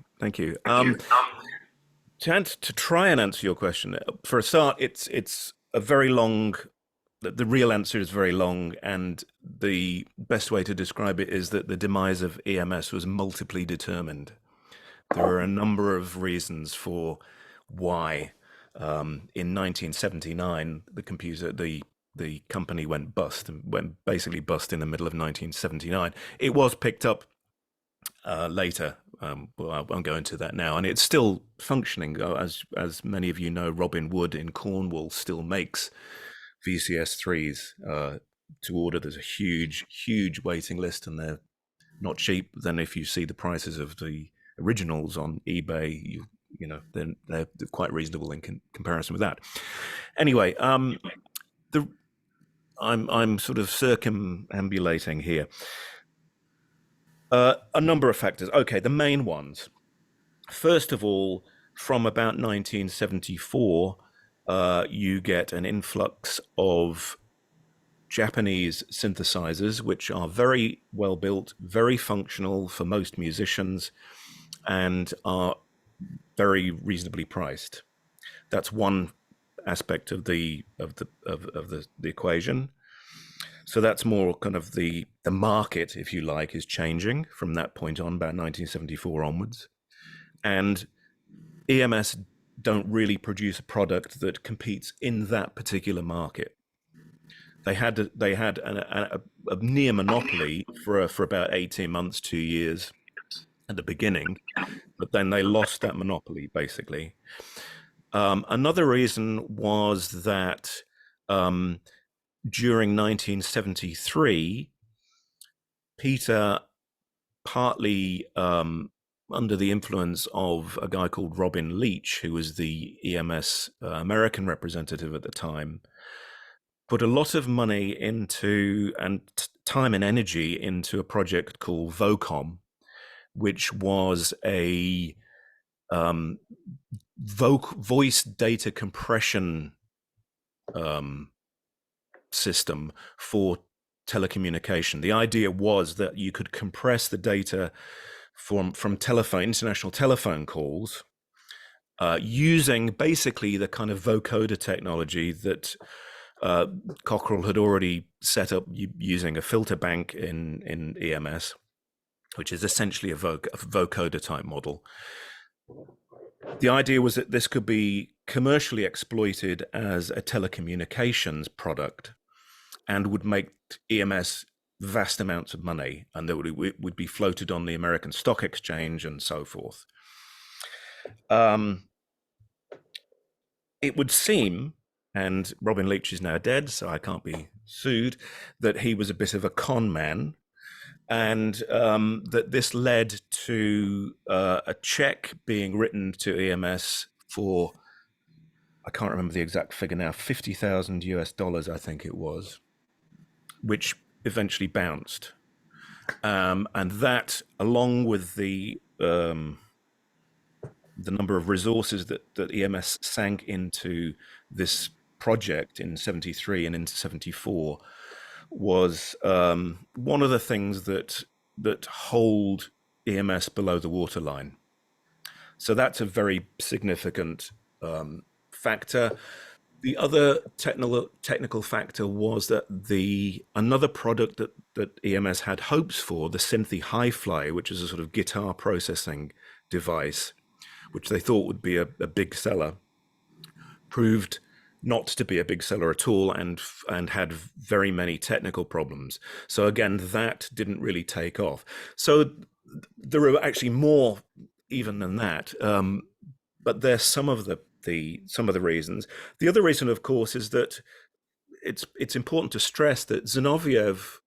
To try and answer your question, for a start, it's a very long. The real answer is very long, and the best way to describe it is that the demise of EMS was multiply determined. There are a number of reasons for why. In 1979, the company went bust and went basically bust in the middle of 1979. It was picked up later. Well, I won't go into that now, and it's still functioning. As many of you know, Robin Wood in Cornwall still makes VCS3s to order. There's a huge waiting list, and they're not cheap. Then if you see the prices of the originals on eBay, you know they're quite reasonable in comparison with that. Anyway, I'm sort of circumambulating here. A number of factors. Okay, the main ones. First of all, from about 1974, you get an influx of Japanese synthesizers, which are very well built, very functional for most musicians, and are very reasonably priced. That's one aspect of the equation. So that's more kind of the market, if you like, is changing from that point on, about 1974 onwards. And EMS don't really produce a product that competes in that particular market. They had a near monopoly for about 18 months, 2 years at the beginning, but then they lost that monopoly, basically. Another reason was that during 1973, Peter, partly under the influence of a guy called Robin Leach, who was the EMS American representative at the time, put a lot of money into and time and energy into a project called Vocom, which was a voice data compression system for telecommunication. The idea was that you could compress the data from international telephone calls using basically the kind of vocoder technology that Cockerell had already set up using a filter bank in EMS, which is essentially a vocoder type model. The idea was that this could be commercially exploited as a telecommunications product and would make EMS vast amounts of money, and that would be floated on the American Stock Exchange and so forth. It would seem, and Robin Leach is now dead, so I can't be sued, that he was a bit of a con man, and that this led to a check being written to EMS for, I can't remember the exact figure now, $50,000 I think it was, which eventually bounced. And that, along with the number of resources that EMS sank into this project in 73 and into 74, was one of the things that hold EMS below the waterline. So that's a very significant factor. The other technical factor was that another product that EMS had hopes for, the Synthi Hi-Fly, which is a sort of guitar processing device, which they thought would be a big seller, proved not to be a big seller at all, and had very many technical problems. So again, that didn't really take off. So there are actually more even than that. But there's some of the reasons. The other reason, of course, is that it's important to stress that Zinovieff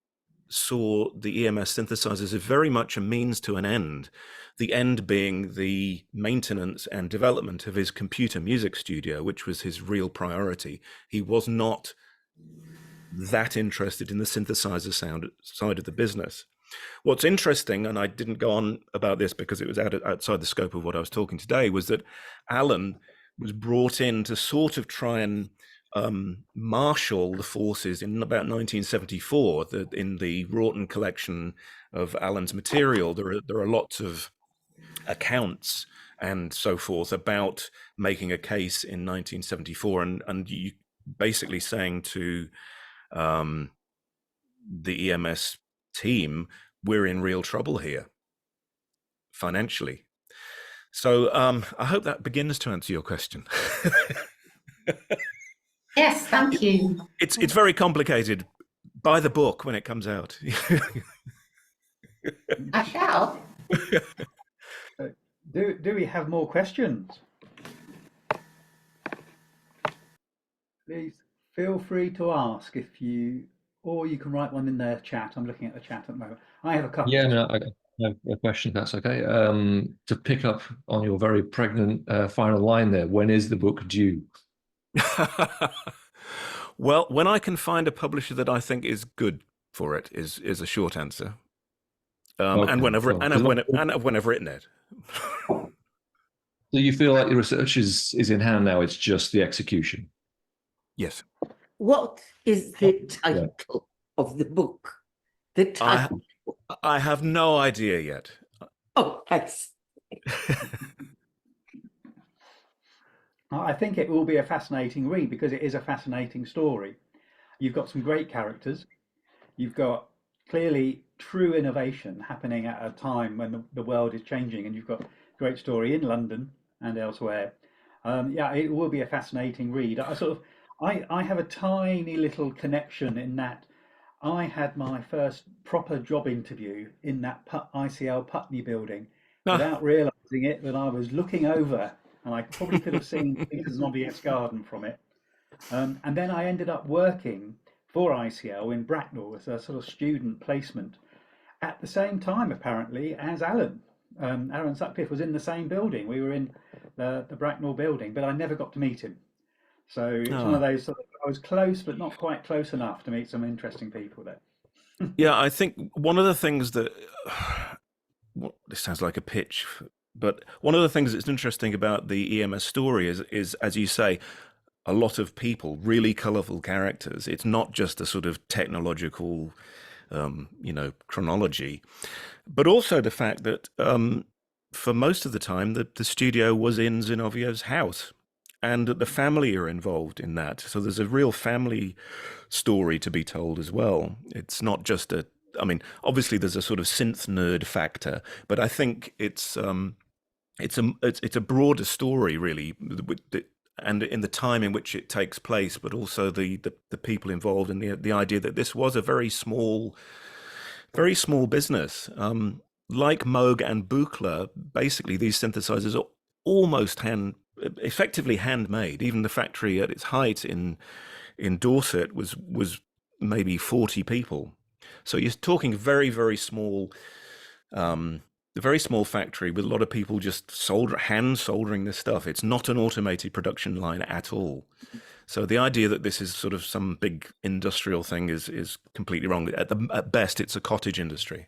saw the EMS synthesizers as very much a means to an end, the end being the maintenance and development of his computer music studio, which was his real priority. He was not that interested in the synthesizer sound side of the business. What's interesting, and I didn't go on about this because it was outside the scope of what I was talking today, was that Alan was brought in to sort of try and marshal the forces in about 1974. In the Wroughton collection of Alan's material, there are lots of accounts and so forth about making a case in 1974, and you basically saying to the EMS team, we're in real trouble here financially. So I hope that begins to answer your question. Yes, thank you. It's very complicated. Buy the book when it comes out. I shall. Do we have more questions? Please feel free to ask or you can write one in the chat. I'm looking at the chat at the moment. I have a couple. Yeah, no, I have a question, if that's okay. To pick up on your very pregnant final line there, when is the book due? Well, when I can find a publisher that I think is good for it is a short answer. Okay, and whenever cool. I've written it. So you feel like your research is in hand now, it's just the execution? Yes. What is the title of the book? The title. I have no idea yet. Oh, yes. I think it will be a fascinating read because it is a fascinating story. You've got some great characters. You've got clearly true innovation happening at a time when the world is changing, and you've got a great story in London and elsewhere. Yeah, it will be a fascinating read. I have a tiny little connection in that I had my first proper job interview in that ICL Putney building without realizing it, that I was looking over, and I probably could have seen Peter Zinovieff's garden from it. And then I ended up working for ICL in Bracknell as a sort of student placement at the same time, apparently, as Alan. Aaron Sutcliffe was in the same building. We were in the Bracknell building, but I never got to meet him. So it's one of those I was close, but not quite close enough to meet some interesting people there. Yeah, I think one of the things that this sounds like a pitch, but one of the things that's interesting about the EMS story is as you say, a lot of people, really colourful characters. It's not just a sort of technological, chronology, but also the fact that for most of the time the studio was in Zinovieff's house. And the family are involved in that. So there's a real family story to be told as well. It's not just obviously there's a sort of synth nerd factor, but I think it's a broader story really, and in the time in which it takes place, but also the people involved, and the idea that this was a very small business. Like Moog and Buchla, basically these synthesizers are almost effectively handmade. Even the factory at its height in Dorset was maybe 40 people. So you're talking very, very small, a very small factory with a lot of people just hand soldering this stuff. It's not an automated production line at all. So the idea that this is sort of some big industrial thing is completely wrong. At best, it's a cottage industry.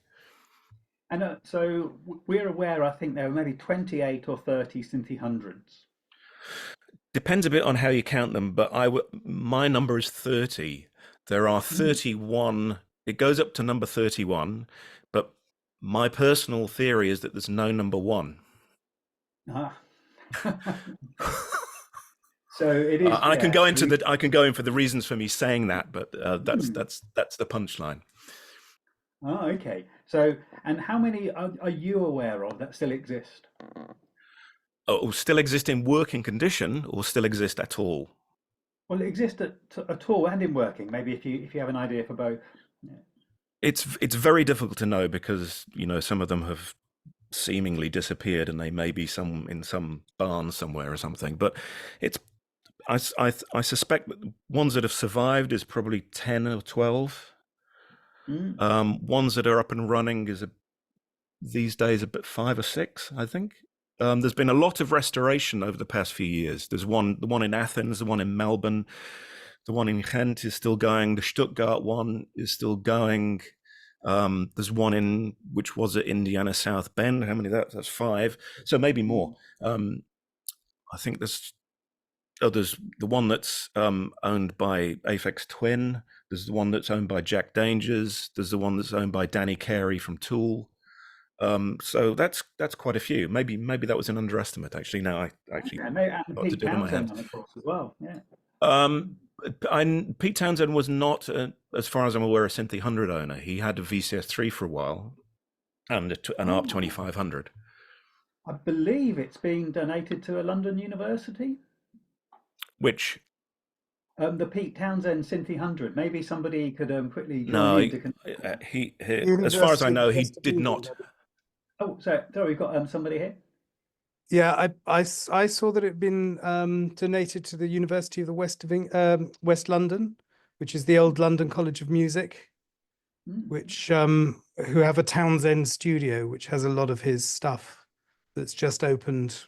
And so we're aware, I think there are maybe 28 or 30 Synthi hundreds. Depends a bit on how you count them, but my number is 30. There are 31. It goes up to number 31, but my personal theory is that there's no number one. So it is. I can Yeah. go into I can go in for the reasons for me saying that, but that's Hmm. that's the punchline. Oh, okay. So, and how many are you aware of that still exist? Oh, still exist in working condition, or still exist at all? Well, exist at all and in working. Maybe if you have an idea for both. Yeah. It's very difficult to know because some of them have seemingly disappeared, and they may be some in some barn somewhere or something. But it's I suspect that the ones that have survived is probably 10 or 12. Mm. Ones that are up and running is these days about 5 or 6, I think. There's been a lot of restoration over the past few years. There's the one in Athens, the one in Melbourne, the one in Ghent is still going. The Stuttgart one is still going. There's one in which was at Indiana South Bend. How many? That's 5. So maybe more. I think there's the one that's owned by Aphex Twin. There's the one that's owned by Jack Dangers. There's the one that's owned by Danny Carey from Tool. So that's quite a few. Maybe that was an underestimate. Actually, now I actually Okay, maybe, and got to Pete do it in my Townsend, head. of course, as well. Yeah. Pete Townsend was not, as far as I'm aware, a Synthi 100 owner. He had a VCS3 for a while and an ARP Oh, 2500. I believe it's being donated to a London university. Which The Pete Townsend Synthi 100. Maybe somebody could quickly join no, in to confirm that. he as far as I University of know, the he West of did England. not. Oh, sorry, we've got somebody here. Yeah, I saw that it had been donated to the University of the West London, which is the old London College of Music, which who have a Townsend studio, which has a lot of his stuff that's just opened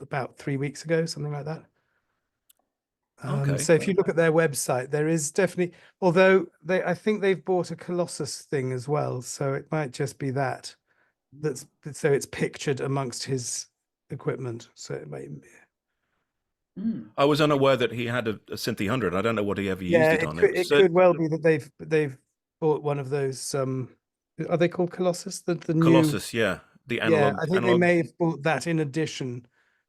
about 3 weeks ago, something like that. Okay. So if you look at their website, there is definitely, although I think they've bought a Colossus thing as well, so it might just be that. So it's pictured amongst his equipment. So it may. I was unaware that he had a Synthi 100. I don't know what he ever used Yeah, it on. it could well be that they've bought one of those. Are they called Colossus? The new. Colossus, yeah, the Yeah, analog. I think they may have bought that in addition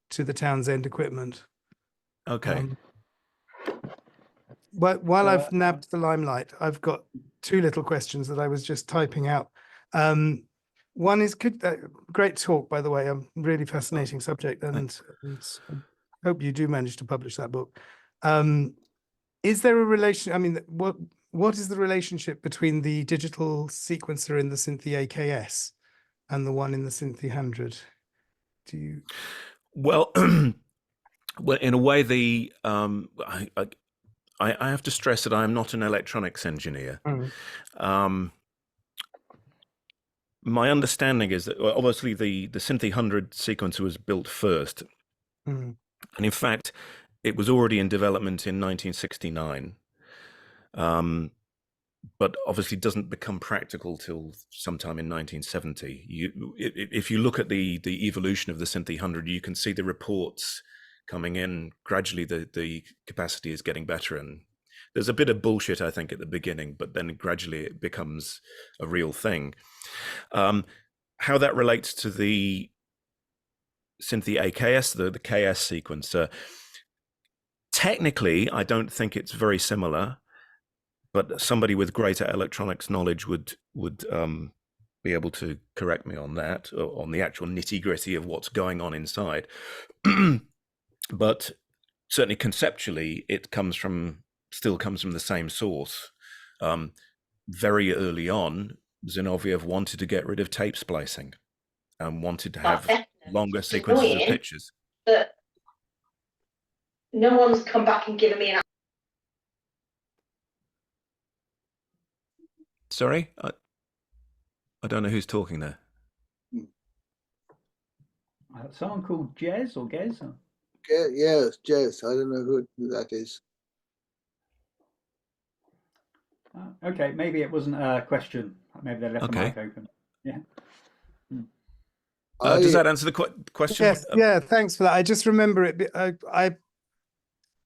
to the Townsend equipment. Okay. But while I've nabbed the limelight, I've got 2 little questions that I was just typing out. One is great talk, by the way. Really fascinating subject, and hope you do manage to publish that book. Is there a relation? I mean, what is the relationship between the digital sequencer in the Synthi AKS and the one in the Synthi 100? Do you? Well, well, in a way, I have to stress that I am not an electronics engineer. My understanding is that obviously the Synthi 100 sequencer was built first, and in fact, it was already in development in 1969. But obviously doesn't become practical till sometime in 1970. If you look at the evolution of the Synthi 100, you can see the reports coming in gradually. The capacity is getting better, and there's a bit of bullshit, I think, at the beginning, but then gradually it becomes a real thing. How that relates to the Synthi AKS, the KS sequencer, technically, I don't think it's very similar. But somebody with greater electronics knowledge would be able to correct me on that, or on the actual nitty-gritty of what's going on inside. But certainly conceptually, it still comes from the same source. Very early on, Zinovieff wanted to get rid of tape splicing and wanted to have longer sequences of pictures. That no one's come back and given me an. Sorry, I don't know who's talking there. Someone called Jez or Gez? Yes, Jez. I don't know who that is. Okay, maybe it wasn't a question. Maybe they left the mic open. Yeah. Does that answer the question? Yes. Yeah. Thanks for that. I just remember it.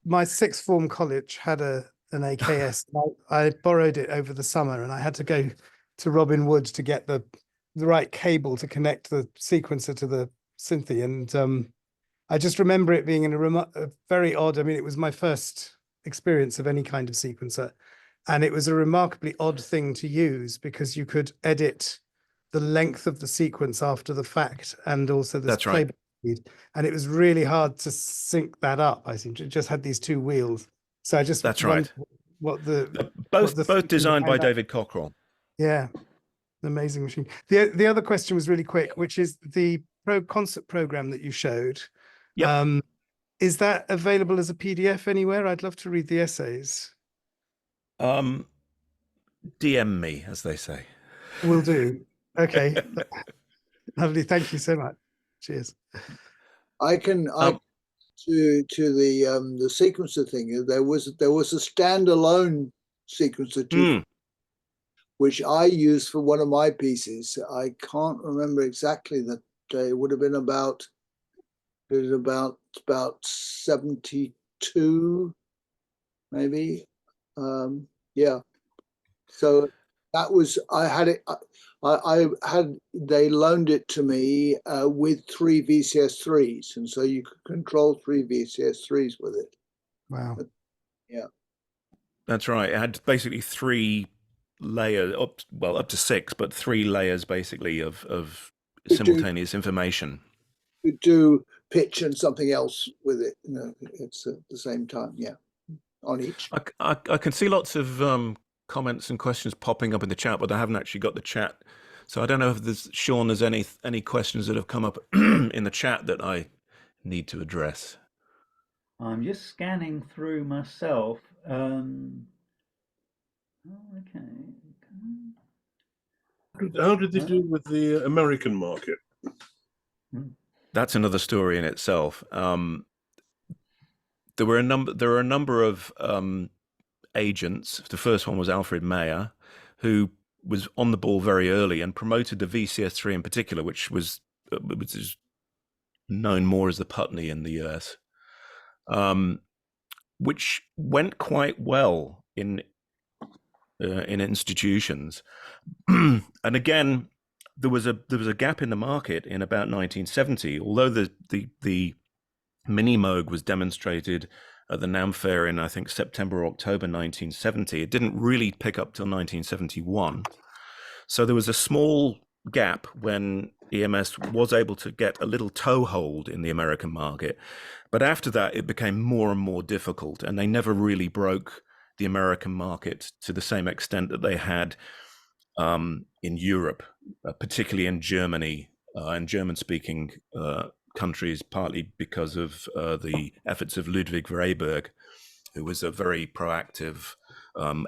My sixth form college had an AKS. I borrowed it over the summer, and I had to go to Robin Wood to get the right cable to connect the sequencer to the Synthi. And I just remember it being in a very odd. I mean, it was my first experience of any kind of sequencer, and it was a remarkably odd thing to use because you could edit the length of the sequence after the fact, and also this That's right. playback speed. And it was really hard to sync that up. I think it just had these two wheels. So I just That's wondered right. what the Both thinking designed by behind that. David Cockrell. Yeah, an amazing machine. The other question was really quick, which is the concert program that you showed. Yep. Is that available as a PDF anywhere? I'd love to read the essays. DM me, as they say. Will do. Okay. Lovely. Thank you so much. Cheers. I can to the sequencer thing. There was a standalone sequencer too, which I used for one of my pieces. I can't remember exactly that day. It would have been about 72, maybe. Yeah. So that was, I had it. They loaned it to me with 3 VCS3s, and so you could control 3 VCS3s with it. Wow. Yeah. That's right. It had basically 3 layers, up to 6, but 3 layers basically of simultaneous information. You do pitch and something else with it. It's at the same time. Yeah, on each. I can see lots of comments and questions popping up in the chat, but I haven't actually got the chat. So I don't know if Sean, there's any questions that have come up in the chat that I need to address. I'm just scanning through myself. Okay. How did they do with the American market? That's another story in itself. There were a number of agents. The first one was Alfred Mayer, who was on the ball very early and promoted the VCS3 in particular, which is known more as the Putney in the US, which went quite well in institutions. And again, there was a gap in the market in about 1970. Although the Mini Moog was demonstrated at the NAMM fair in, I think, September or October 1970, it didn't really pick up till 1971. So there was a small gap when EMS was able to get a little toehold in the American market. But after that, it became more and more difficult, and they never really broke the American market to the same extent that they had in Europe, particularly in Germany and German-speaking countries, partly because of the efforts of Ludwig Vreyberg, who was a very proactive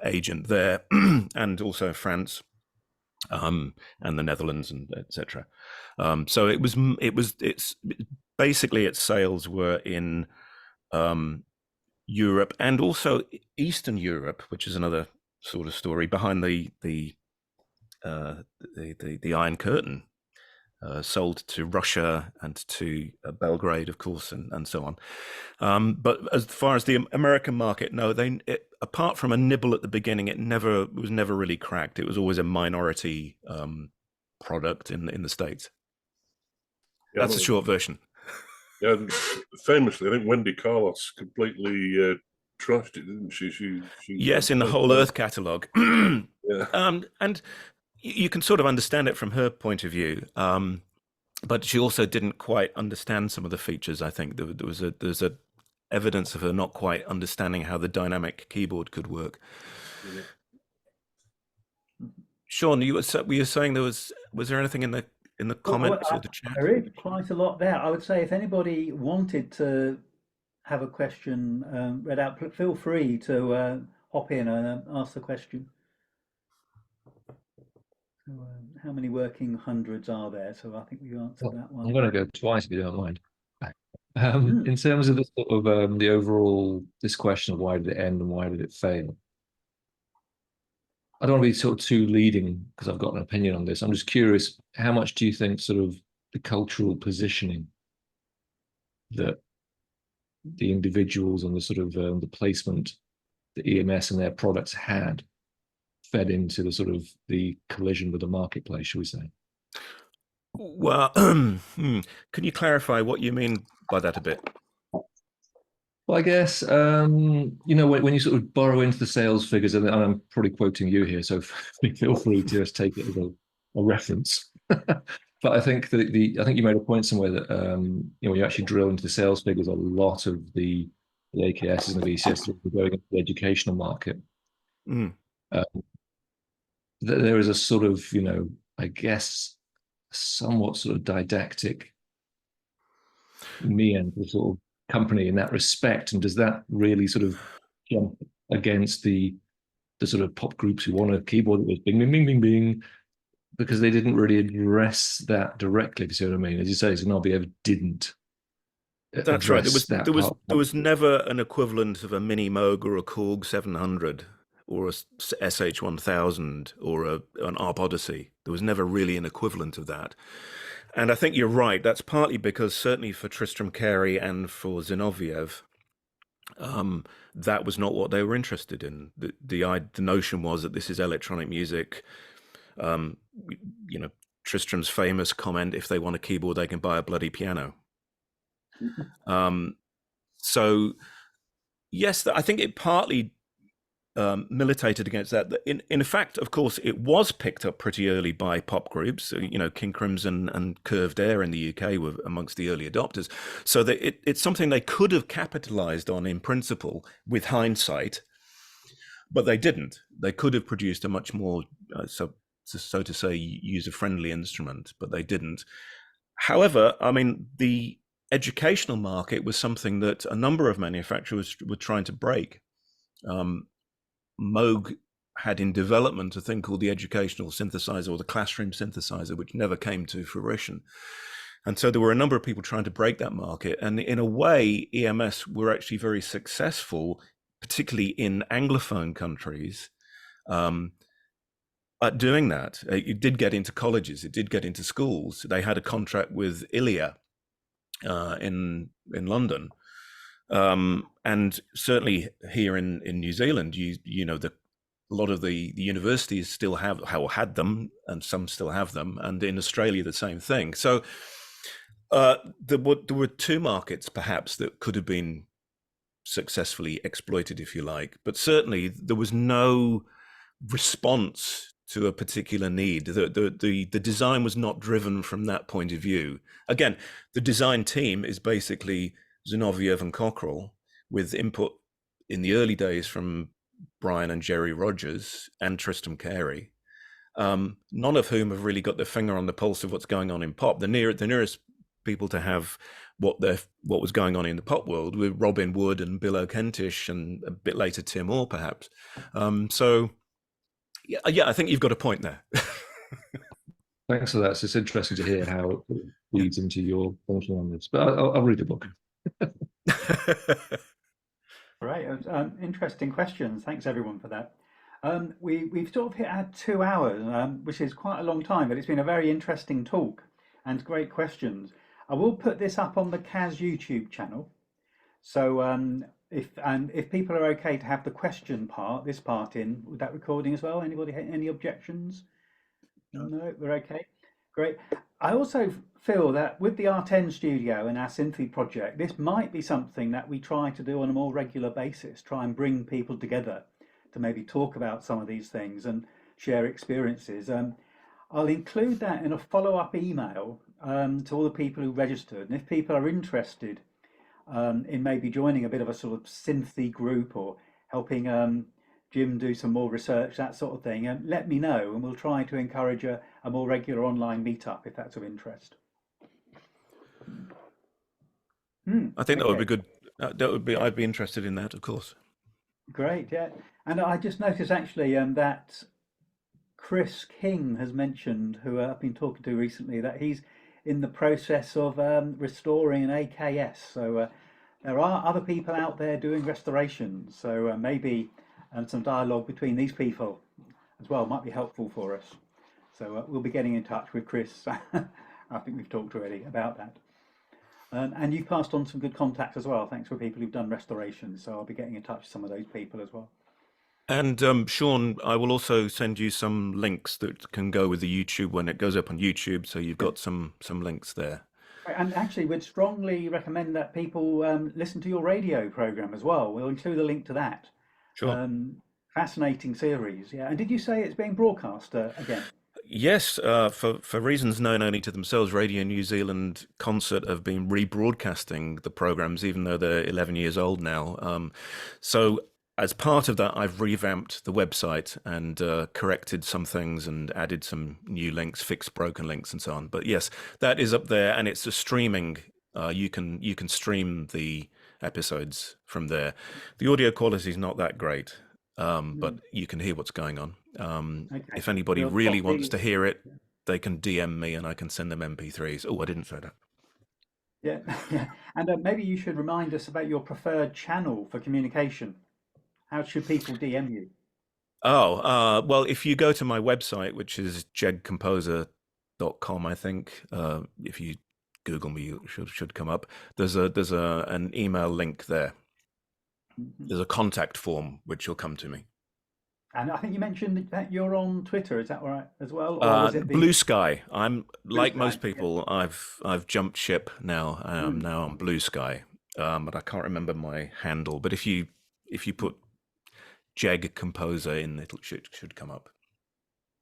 agent there, and also France and the Netherlands, and etc. So it's basically its sales were in Europe and also Eastern Europe, which is another sort of story behind the Iron Curtain. Sold to Russia and to Belgrade, of course, and so on. But as far as the American market, no, apart from a nibble at the beginning, it was never really cracked. It was always a minority product in the States. Yeah, that's the short version. Yeah, famously, I think Wendy Carlos completely trashed it, didn't she? Yes, in the Whole Earth catalogue. Yeah. And you can sort of understand it from her point of view, but she also didn't quite understand some of the features. I think there's a evidence of her not quite understanding how the dynamic keyboard could work. Yeah. Sean, were you saying was there anything in the comments or the chat? There is quite a lot there. I would say if anybody wanted to have a question read out, feel free to hop in and ask the question. So, how many working hundreds are there? So I think you answered that one. I'm going to go twice if you don't mind. In terms of the sort of the overall, this question of why did it end and why did it fail? I don't want to be sort of too leading because I've got an opinion on this. I'm just curious, how much do you think sort of the cultural positioning that the individuals and the sort of the placement that EMS and their products had fed into the sort of the collision with the marketplace, shall we say? Well, can you clarify what you mean by that a bit? Well, I guess when you sort of borrow into the sales figures, and I'm probably quoting you here, so feel free to just take it as a reference. But I think I think you made a point somewhere that when you actually drill into the sales figures, a lot of the AKSs and the VCS are going into the educational market. Mm. There is a sort of I guess somewhat sort of didactic me and the sort of company in that respect, and does that really sort of jump against the sort of pop groups who want a keyboard that was bing bing bing bing bing, because they didn't really address that directly, if you see what I mean? As you say, Zinovieff didn't That's right. address that there was part. there was never an equivalent of a Mini Moog or a Korg 700 or a SH 1000 or an ARP Odyssey. There was never really an equivalent of that. And I think you're right. That's partly because certainly for Tristram Cary and for Zinovieff, that was not what they were interested in. The notion was that this is electronic music. Um, Tristram's famous comment: "If they want a keyboard, they can buy a bloody piano." So yes, I think it partly militated against that. In fact, of course, it was picked up pretty early by pop groups. King Crimson and Curved Air in the UK were amongst the early adopters. So that it's something they could have capitalized on in principle with hindsight, but they didn't. They could have produced a much more, so to say, user-friendly instrument, but they didn't. However, I mean, the educational market was something that a number of manufacturers were trying to break. Moog had in development a thing called the educational synthesizer or the classroom synthesizer, which never came to fruition. And so there were a number of people trying to break that market. And in a way, EMS were actually very successful, particularly in Anglophone countries, at doing that. It did get into colleges, it did get into schools. They had a contract with ILIA in London. And certainly here in New Zealand, a lot of the universities still have or had them, and some still have them. And in Australia, the same thing. So there were two markets perhaps that could have been successfully exploited, if you like. But certainly there was no response to a particular need. The design was not driven from that point of view. Again, the design team is basically Zinovieff and Cockrell, with input in the early days from Brian and Jerry Rogers and Tristram Cary, none of whom have really got their finger on the pulse of what's going on in pop. The nearest people to have what was going on in the pop world were Robin Wood and Bill O'Kentish, and a bit later Tim Orr, perhaps. So yeah, I think you've got a point there. Thanks for that. So it's interesting to hear how it leads into your thinking on this. But I'll read the book. Right, interesting questions. Thanks everyone for that. We've sort of hit our 2 hours, which is quite a long time, but it's been a very interesting talk and great questions. I will put this up on the Kaz YouTube channel. So if people are okay to have the question part, this part in with that recording as well. Anybody any objections? No, we're okay. Great. I also feel that with the R10 studio and our Synthi project, this might be something that we try to do on a more regular basis, try and bring people together to maybe talk about some of these things and share experiences. I'll include that in a follow-up email to all the people who registered. And if people are interested in maybe joining a bit of a sort of Synthi group or helping Jim do some more research, that sort of thing, and let me know, and we'll try to encourage a more regular online meetup if that's of interest. I think that would be good. I'd be interested in that, of course. Great, yeah. And I just noticed actually that Chris King has mentioned, who I've been talking to recently, that he's in the process of restoring an AKS. So there are other people out there doing restorations. So maybe some dialogue between these people as well might be helpful for us. So we'll be getting in touch with Chris. I think we've talked already about that. And you've passed on some good contacts as well. Thanks for people who've done restorations. So I'll be getting in touch with some of those people as well. And Sean, I will also send you some links that can go with the YouTube when it goes up on YouTube. So you've got some links there. And actually, we'd strongly recommend that people listen to your radio program as well. We'll include a link to that. Sure. Fascinating series, yeah. And did you say it's being broadcast again? Yes, for reasons known only to themselves, Radio New Zealand Concert have been rebroadcasting the programs, even though they're 11 years old now. So as part of that, I've revamped the website and corrected some things and added some new links, fixed broken links, and so on. But yes, that is up there, and it's a streaming. You can stream the episodes from there. The audio quality is not that great, but you can hear what's going on. Okay. If anybody We'll really probably- wants to hear it, they can DM me and I can send them MP3s. Oh, I didn't say that. Yeah, yeah. And maybe you should remind us about your preferred channel for communication. How should people DM you? Oh, well, if you go to my website, which is jegcomposer.com, I think, if you Google me, it should come up. There's an email link there. There's a contact form which will come to me. And I think you mentioned that you're on Twitter. Is that right as well? Or was it Blue Sky. I'm like Sky, most people. I've jumped ship now. I am now on Blue Sky, but I can't remember my handle. But if you put Jeg Composer in, it should come up.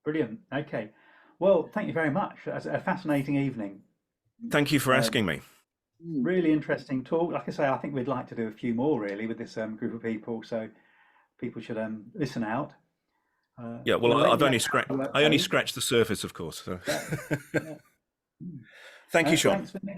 Brilliant. Okay. Well, thank you very much. That's a fascinating evening. Thank you for asking me. Really interesting talk. Like I say, I think we'd like to do a few more really with this group of people. So people should listen out. Yeah. Well, we'll I've let only you scratched. know. I only scratched the surface, of course. So. Yeah. Thank you, Sean. Thanks for